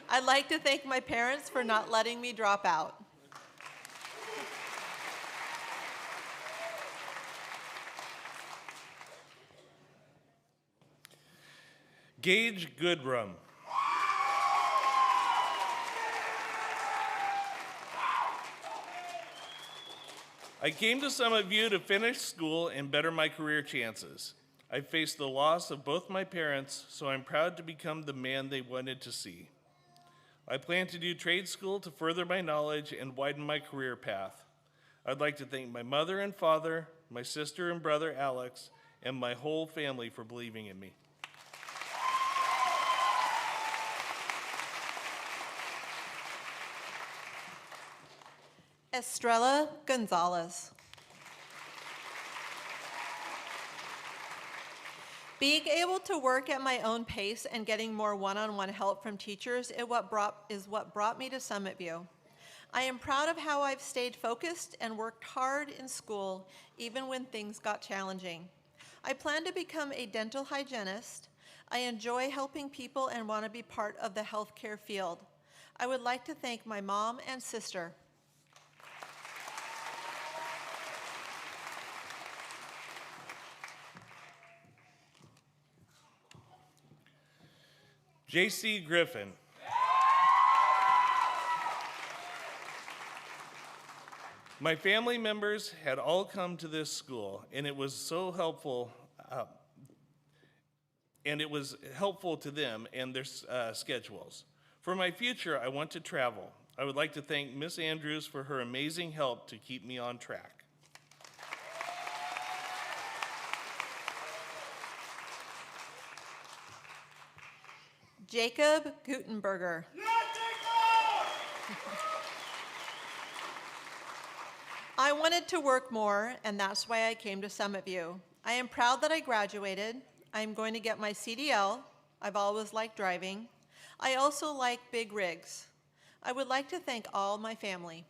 I'd like to thank my parents for not letting me drop out. Gage Goodrum. I came to Summit View to finish school and better my career chances. I faced the loss of both my parents, so I'm proud to become the man they wanted to see. I plan to do trade school to further my knowledge and widen my career path. I'd like to thank my mother and father, my sister and brother Alex, and my whole family for believing in me. Estrella Gonzalez. Being able to work at my own pace and getting more one-on-one help from teachers is what brought me to Summit View. I am proud of how I've stayed focused and worked hard in school, even when things got challenging. I plan to become a dental hygienist. I enjoy helping people and want to be part of the healthcare field. I would like to thank my mom and sister. J.C. Griffin. My family members had all come to this school, and it was so helpful, to them and their schedules. For my future, I want to travel. I would like to thank Miss Andrews for her amazing help to keep me on track. Jacob Gutenberger. I wanted to work more, and that's why I came to Summit View. I am proud that I graduated. I'm going to get my CDL. I've always liked driving. I also like big rigs. I would like to thank all my family.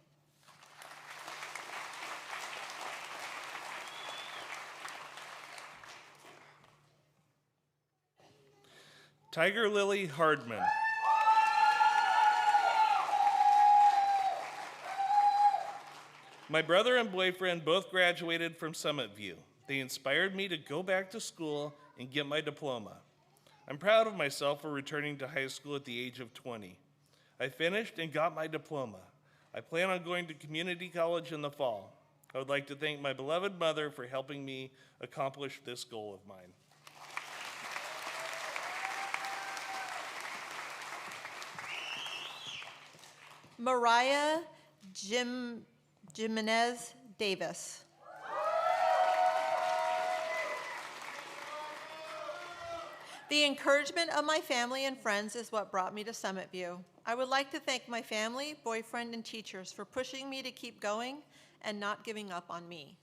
Tiger Lily Hardman. My brother and boyfriend both graduated from Summit View. They inspired me to go back to school and get my diploma. I'm proud of myself for returning to high school at the age of 20. I finished and got my diploma. I plan on going to community college in the fall. I would like to thank my beloved mother for helping me accomplish this goal of mine. Mariah Jimenez Davis. The encouragement of my family and friends is what brought me to Summit View. I would like to thank my family, boyfriend, and teachers for pushing me to keep going and not giving up on me.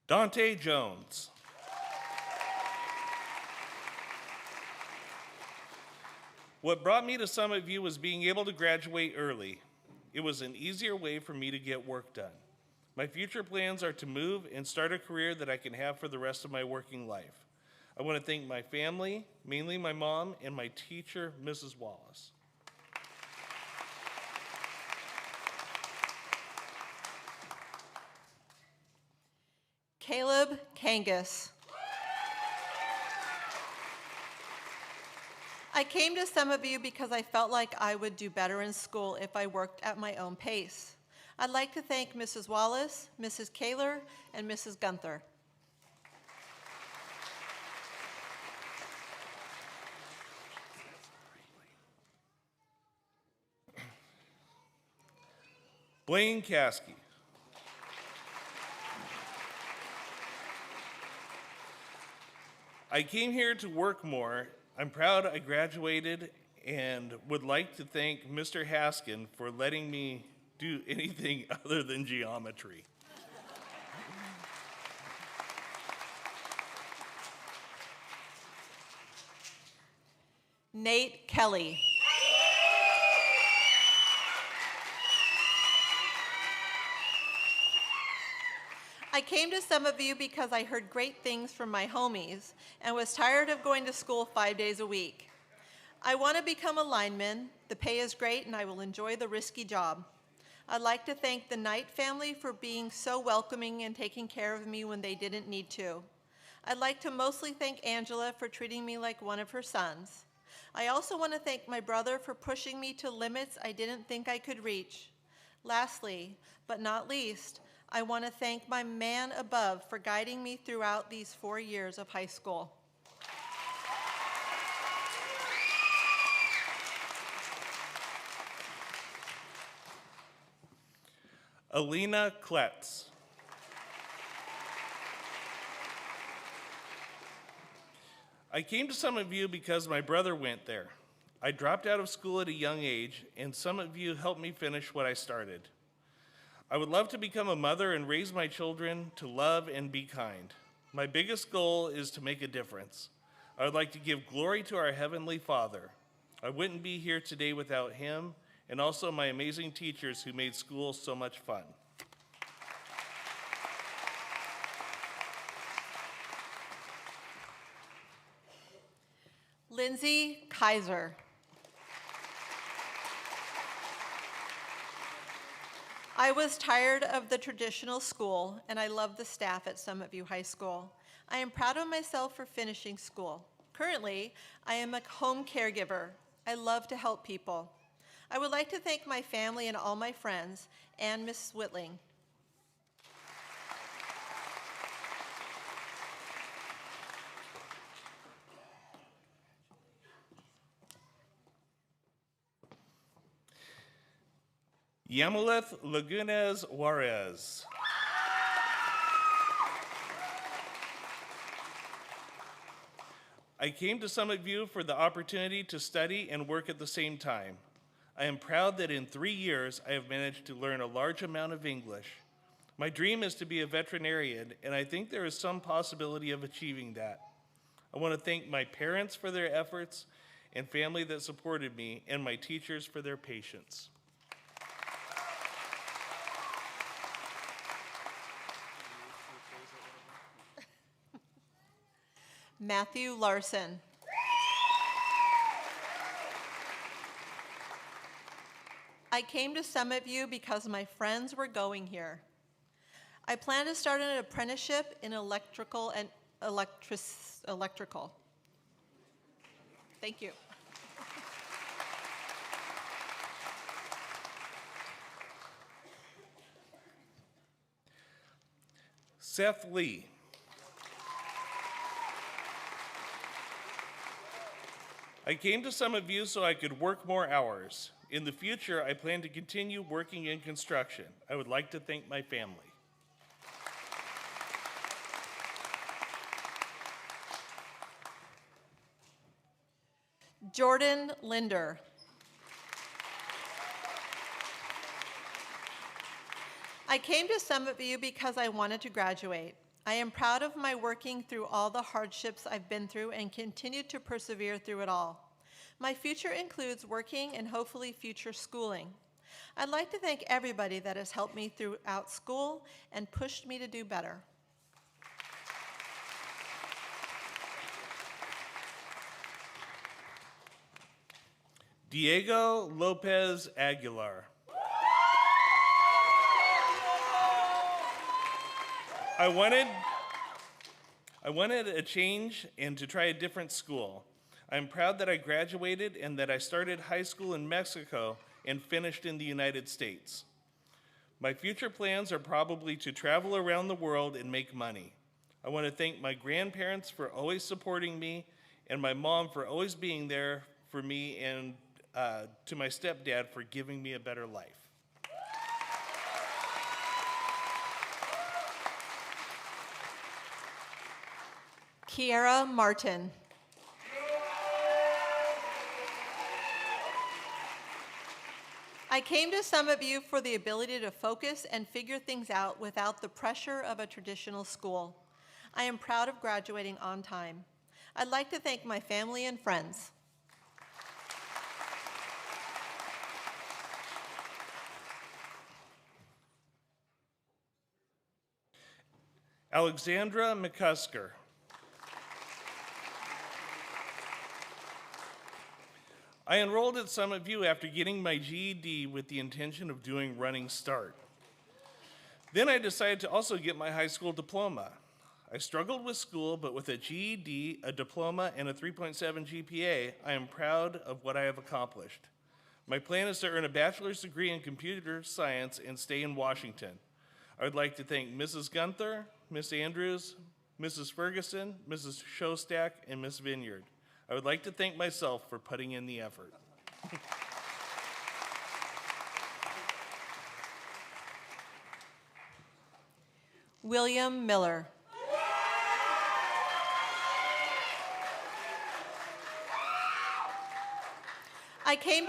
Dante Jones. What brought me to Summit View was being able to graduate early. It was an easier way for me to get work done. My future plans are to move and start a career that I can have for the rest of my working life. I want to thank my family, mainly my mom, and my teacher, Mrs. Wallace. Caleb Kangas. I came to Summit View because I felt like I would do better in school if I worked at my own pace. I'd like to thank Mrs. Wallace, Mrs. Kaler, and Mrs. Gunther. Blaine Caskey. I came here to work more. I'm proud I graduated and would like to thank Mr. Haskin for letting me do anything other than geometry. Nate Kelly. I came to some of you because I heard great things from my homies and was tired of going to school 5 days a week. I want to become a lineman. The pay is great and I will enjoy the risky job. I'd like to thank the Knight family for being so welcoming and taking care of me when they didn't need to. I'd like to mostly thank Angela for treating me like one of her sons. I also want to thank my brother for pushing me to limits I didn't think I could reach. Lastly, but not least, I want to thank my man above for guiding me throughout these 4 years of high school. Alina Kletz. I came to Summit View because my brother went there. I dropped out of school at a young age, and Summit View helped me finish what I started. I would love to become a mother and raise my children to love and be kind. My biggest goal is to make a difference. I would like to give glory to our Heavenly Father. I wouldn't be here today without him, and also my amazing teachers who made school so much fun. Lindsay Kaiser. I was tired of the traditional school, and I love the staff at Summit View High School. I am proud of myself for finishing school. Currently, I am a home caregiver. I love to help people. I would like to thank my family and all my friends, and Miss Whitling. Yamuleth Lagunes Juarez. I came to Summit View for the opportunity to study and work at the same time. I am proud that in 3 years I have managed to learn a large amount of English. My dream is to be a veterinarian, and I think there is some possibility of achieving that. I want to thank my parents for their efforts and family that supported me, and my teachers for their patience. Matthew Larson. I came to Summit View because my friends were going here. I plan to start an apprenticeship in electrical and electrical. Thank you. Seth Lee. I came to Summit View so I could work more hours. In the future, I plan to continue working in construction. I would like to thank my family. Jordan Linder. I came to Summit View because I wanted to graduate. I am proud of my working through all the hardships I've been through and continue to persevere through it all. My future includes working and hopefully future schooling. I'd like to thank everybody that has helped me throughout school and pushed me to do better. Diego Lopez Aguilar. I wanted a change and to try a different school. I'm proud that I graduated and that I started high school in Mexico and finished in the United States. My future plans are probably to travel around the world and make money. I want to thank my grandparents for always supporting me and my mom for always being there for me, and to my stepdad for giving me a better life. Kiara Martin. I came to Summit View for the ability to focus and figure things out without the pressure of a traditional school. I am proud of graduating on time. I'd like to thank my family and friends. Alexandra McCusker. I enrolled at Summit View after getting my GED with the intention of doing Running Start. Then I decided to also get my high school diploma. I struggled with school, but with a GED, a diploma, and a 3.7 GPA, I am proud of what I have accomplished. My plan is to earn a bachelor's degree in computer science and stay in Washington. I would like to thank Mrs. Gunther, Miss Andrews, Mrs. Ferguson, Mrs. Shostak, and Miss Vineyard. I would like to thank myself for putting in the effort. William Miller. I came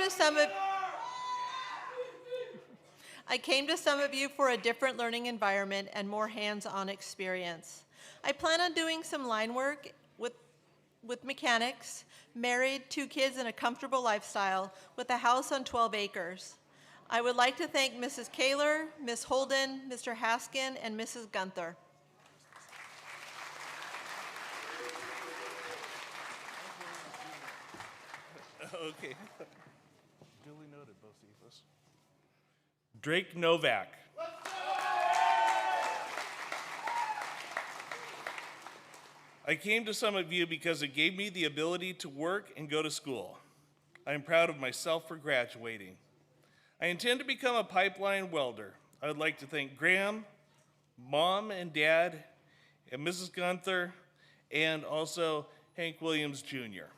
to Summit View for a different learning environment and more hands-on experience. I plan on doing some line work with mechanics, married, 2 kids, and a comfortable lifestyle with a house on 12 acres. I would like to thank Mrs. Kaler, Ms. Holden, Mr. Haskin, and Mrs. Gunther. Okay. Duly noted, Bocephus. Drake Novak. I came to Summit View because it gave me the ability to work and go to school. I am proud of myself for graduating. I intend to become a pipeline welder. I would like to thank Graham, Mom and Dad, and Mrs. Gunther, and also Hank Williams Jr.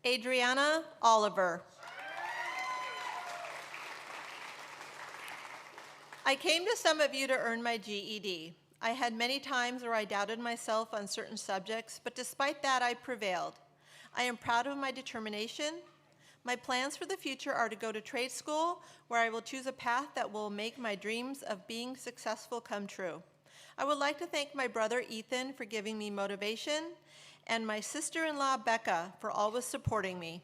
Adriana Oliver. I came to Summit View to earn my GED. I had many times where I doubted myself on certain subjects, but despite that, I prevailed. I am proud of my determination. My plans for the future are to go to trade school, where I will choose a path that will make my dreams of being successful come true. I would like to thank my brother Ethan for giving me motivation, and my sister-in-law Becca for always supporting me.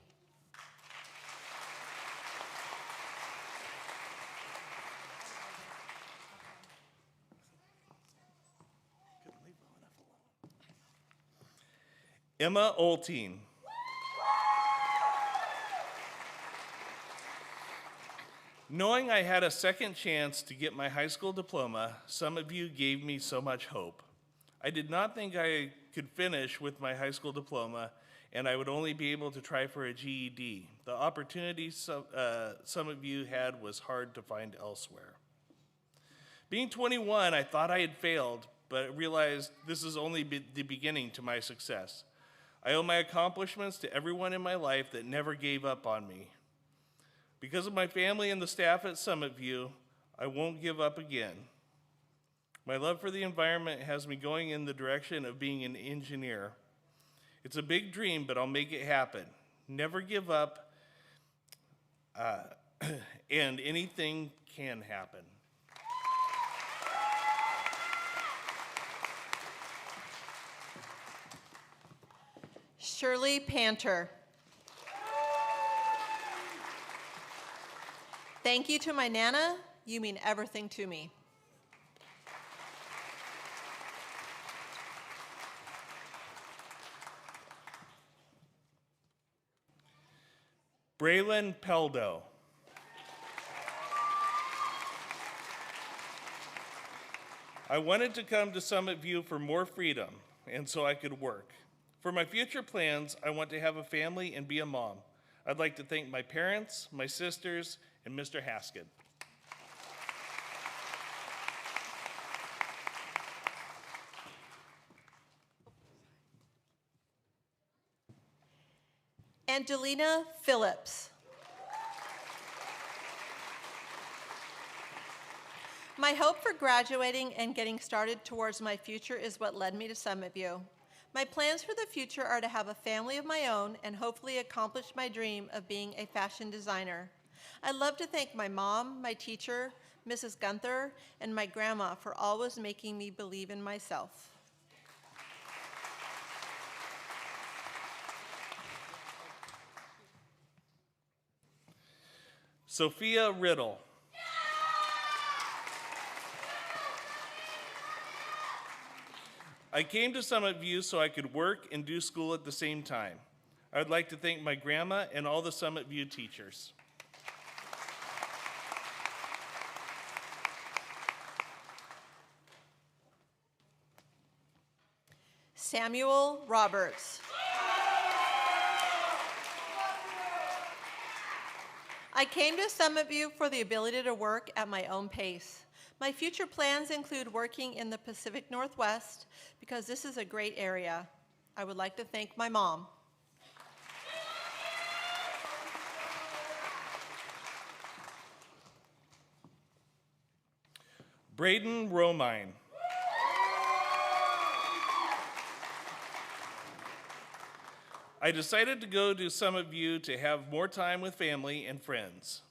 Emma Olteen. Knowing I had a second chance to get my high school diploma, Summit View gave me so much hope. I did not think I could finish with my high school diploma, and I would only be able to try for a GED. The opportunity Summit View had was hard to find elsewhere. Being 21, I thought I had failed, but realized this is only the beginning to my success. I owe my accomplishments to everyone in my life that never gave up on me. Because of my family and the staff at Summit View, I won't give up again. My love for the environment has me going in the direction of being an engineer. It's a big dream, but I'll make it happen. Never give up, and anything can happen. Shirley Panter. Thank you to my Nana. You mean everything to me. Braylon Peldo. I wanted to come to Summit View for more freedom, and so I could work. For my future plans, I want to have a family and be a mom. I'd like to thank my parents, my sisters, and Mr. Haskin. Angelina Phillips. My hope for graduating and getting started towards my future is what led me to Summit View. My plans for the future are to have a family of my own and hopefully accomplish my dream of being a fashion designer. I'd love to thank my mom, my teacher, Mrs. Gunther, and my grandma for always making me believe in myself. Sophia Riddle. I came to Summit View so I could work and do school at the same time. I would like to thank my grandma and all the Summit View teachers. Samuel Roberts. I came to Summit View for the ability to work at my own pace. My future plans include working in the Pacific Northwest because this is a great area. I would like to thank my mom. Braden Romine. I decided to go to Summit View to have more time with family and friends.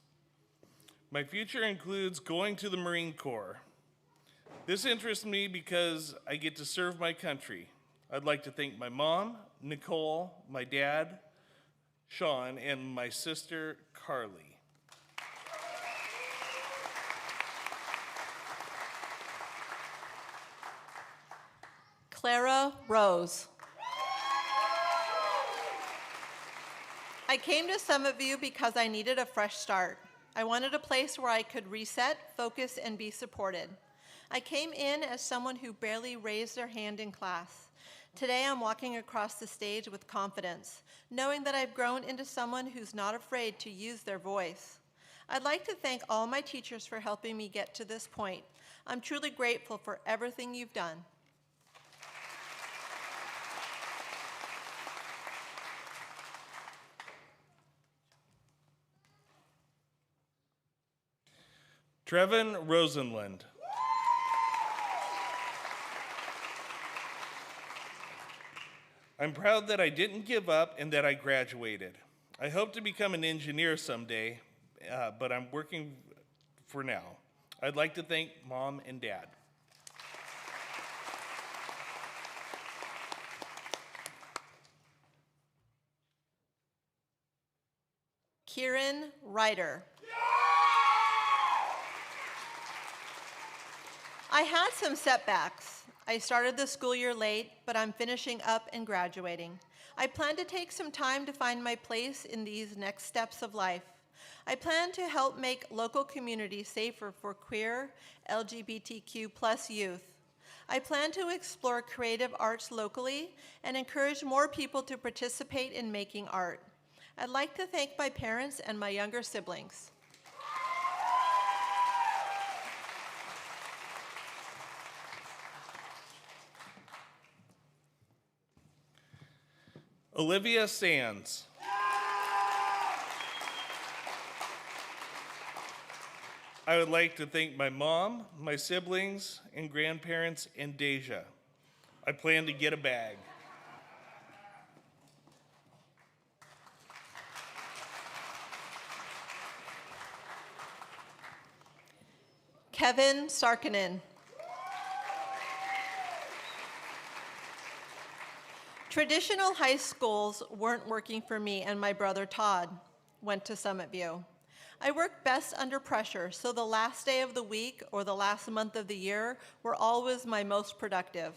My future includes going to the Marine Corps. This interests me because I get to serve my country. I'd like to thank my mom, Nicole, my dad, Sean, and my sister, Carly. Clara Rose. I came to Summit View because I needed a fresh start. I wanted a place where I could reset, focus, and be supported. I came in as someone who barely raised their hand in class. Today I'm walking across the stage with confidence, knowing that I've grown into someone who's not afraid to use their voice. I'd like to thank all my teachers for helping me get to this point. I'm truly grateful for everything you've done. Trevin Rosenlund. I'm proud that I didn't give up and that I graduated. I hope to become an engineer someday, but I'm working for now. I'd like to thank Mom and Dad. Kieran Ryder. I had some setbacks. I started the school year late, but I'm finishing up and graduating. I plan to take some time to find my place in these next steps of life. I plan to help make local communities safer for queer, LGBTQ+ youth. I plan to explore creative arts locally and encourage more people to participate in making art. I'd like to thank my parents and my younger siblings. Olivia Sands. I would like to thank my mom, my siblings, and grandparents, and Deja. I plan to get a bag. Kevin Sarkinen. Traditional high schools weren't working for me, and my brother Todd went to Summit View. I work best under pressure, so the last day of the week or the last month of the year were always my most productive.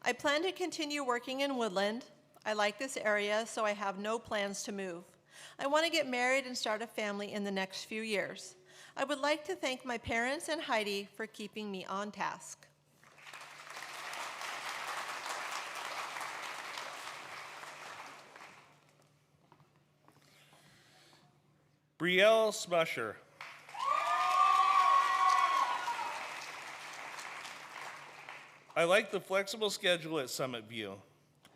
I plan to continue working in Woodland. I like this area, so I have no plans to move. I want to get married and start a family in the next few years. I would like to thank my parents and Heidi for keeping me on task. Brielle Smusher. I like the flexible schedule at Summit View.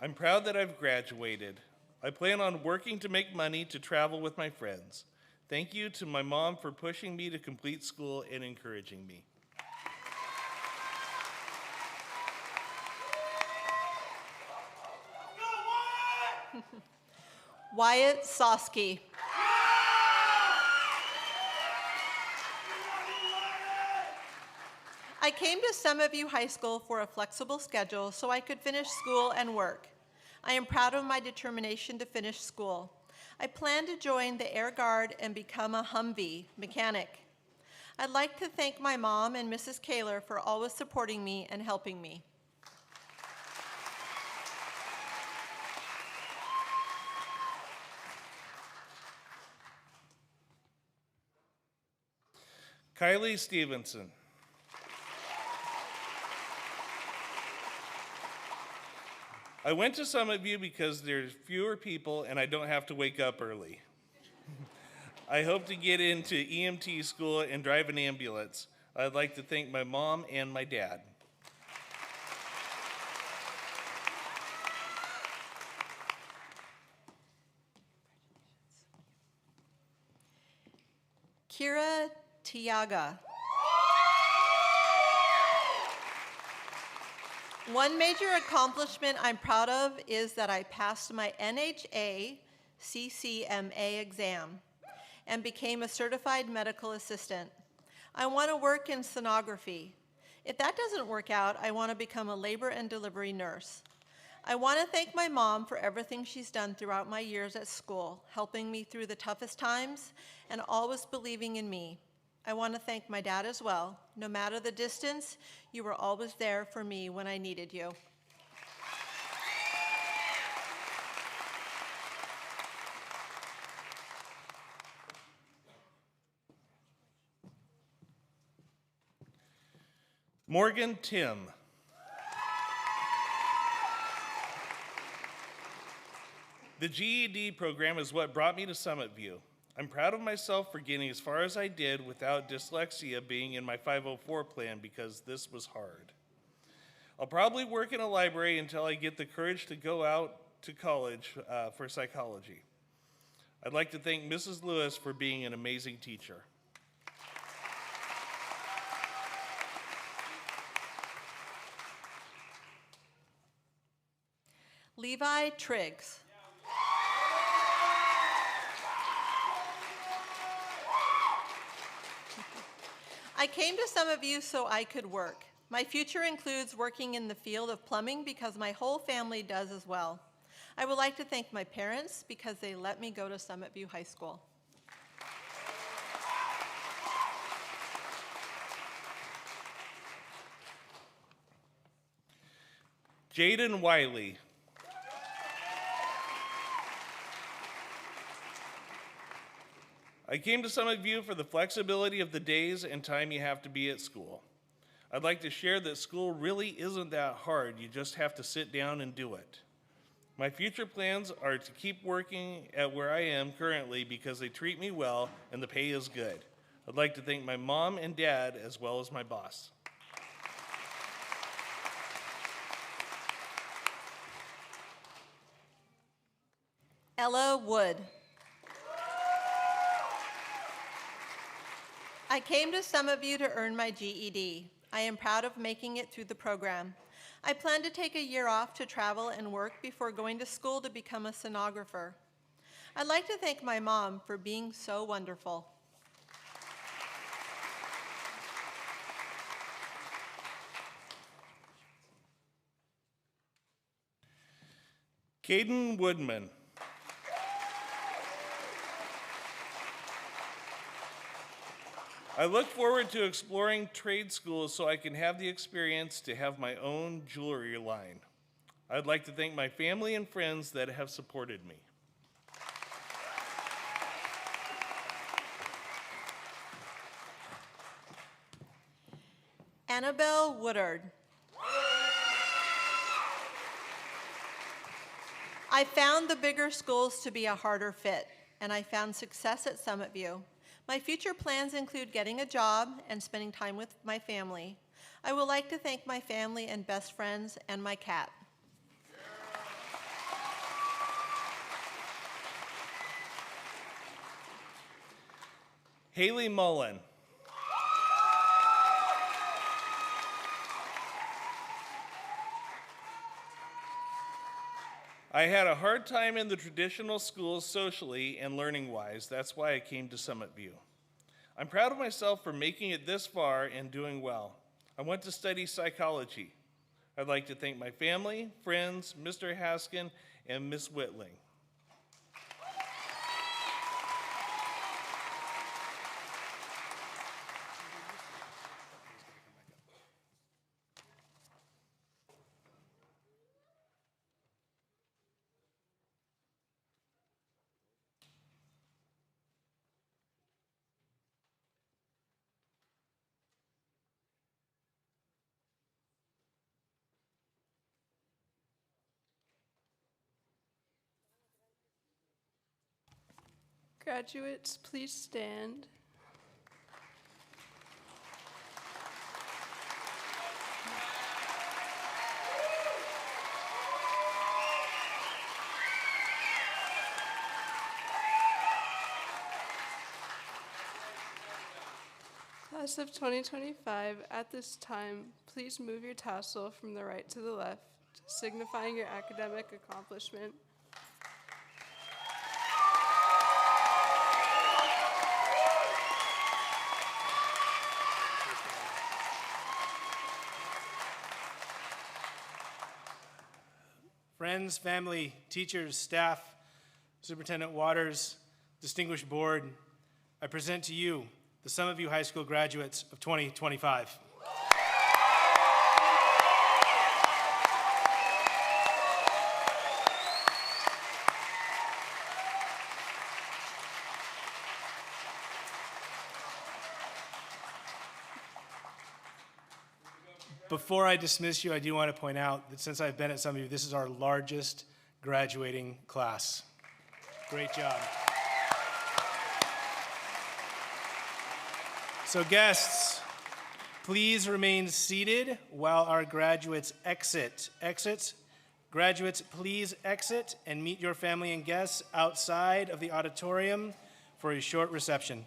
I'm proud that I've graduated. I plan on working to make money to travel with my friends. Thank you to my mom for pushing me to complete school and encouraging me. Wyatt Sosky. I came to Summit View High School for a flexible schedule so I could finish school and work. I am proud of my determination to finish school. I plan to join the Air Guard and become a Humvee mechanic. I'd like to thank my mom and Mrs. Kaler for always supporting me and helping me. Kylie Stevenson. I went to Summit View because there's fewer people and I don't have to wake up early. I hope to get into EMT school and drive an ambulance. I'd like to thank my mom and my dad. Kira Tiaga. One major accomplishment I'm proud of is that I passed my NHA CCMA exam and became a certified medical assistant. I want to work in sonography. If that doesn't work out, I want to become a labor and delivery nurse. I want to thank my mom for everything she's done throughout my years at school, helping me through the toughest times and always believing in me. I want to thank my dad as well. No matter the distance, you were always there for me when I needed you. Morgan Tim. The GED program is what brought me to Summit View. I'm proud of myself for getting as far as I did without dyslexia being in my 504 plan because this was hard. I'll probably work in a library until I get the courage to go out to college for psychology. I'd like to thank Mrs. Lewis for being an amazing teacher. Levi Triggs. I came to Summit View so I could work. My future includes working in the field of plumbing because my whole family does as well. I would like to thank my parents because they let me go to Summit View High School. Jaden Wiley. I came to Summit View for the flexibility of the days and time you have to be at school. I'd like to share that school really isn't that hard. You just have to sit down and do it. My future plans are to keep working at where I am currently because they treat me well and the pay is good. I'd like to thank my mom and dad as well as my boss. Ella Wood. I came to Summit View to earn my GED. I am proud of making it through the program. I plan to take a year off to travel and work before going to school to become a sonographer. I'd like to thank my mom for being so wonderful. Caden Woodman. I look forward to exploring trade schools so I can have the experience to have my own jewelry line. I'd like to thank my family and friends that have supported me. Annabelle Woodard. I found the bigger schools to be a harder fit, and I found success at Summit View. My future plans include getting a job and spending time with my family. I would like to thank my family and best friends and my cat. Haley Mullen. I had a hard time in the traditional schools socially and learning-wise. That's why I came to Summit View. I'm proud of myself for making it this far and doing well. I went to study psychology. I'd like to thank my family, friends, Mr. Haskin, and Miss Whitling. Graduates, please stand. Class of 2025, at this time, please move your tassel from the right to the left, signifying your academic accomplishment. Friends, family, teachers, staff, Superintendent Waters, distinguished board, I present to you the Summit View High School graduates of 2025. Before I dismiss you, I do want to point out that since I've been at Summit View, this is our largest graduating class. Great job. So guests, please remain seated while our graduates exit. Graduates, please exit and meet your family and guests outside of the auditorium for a short reception.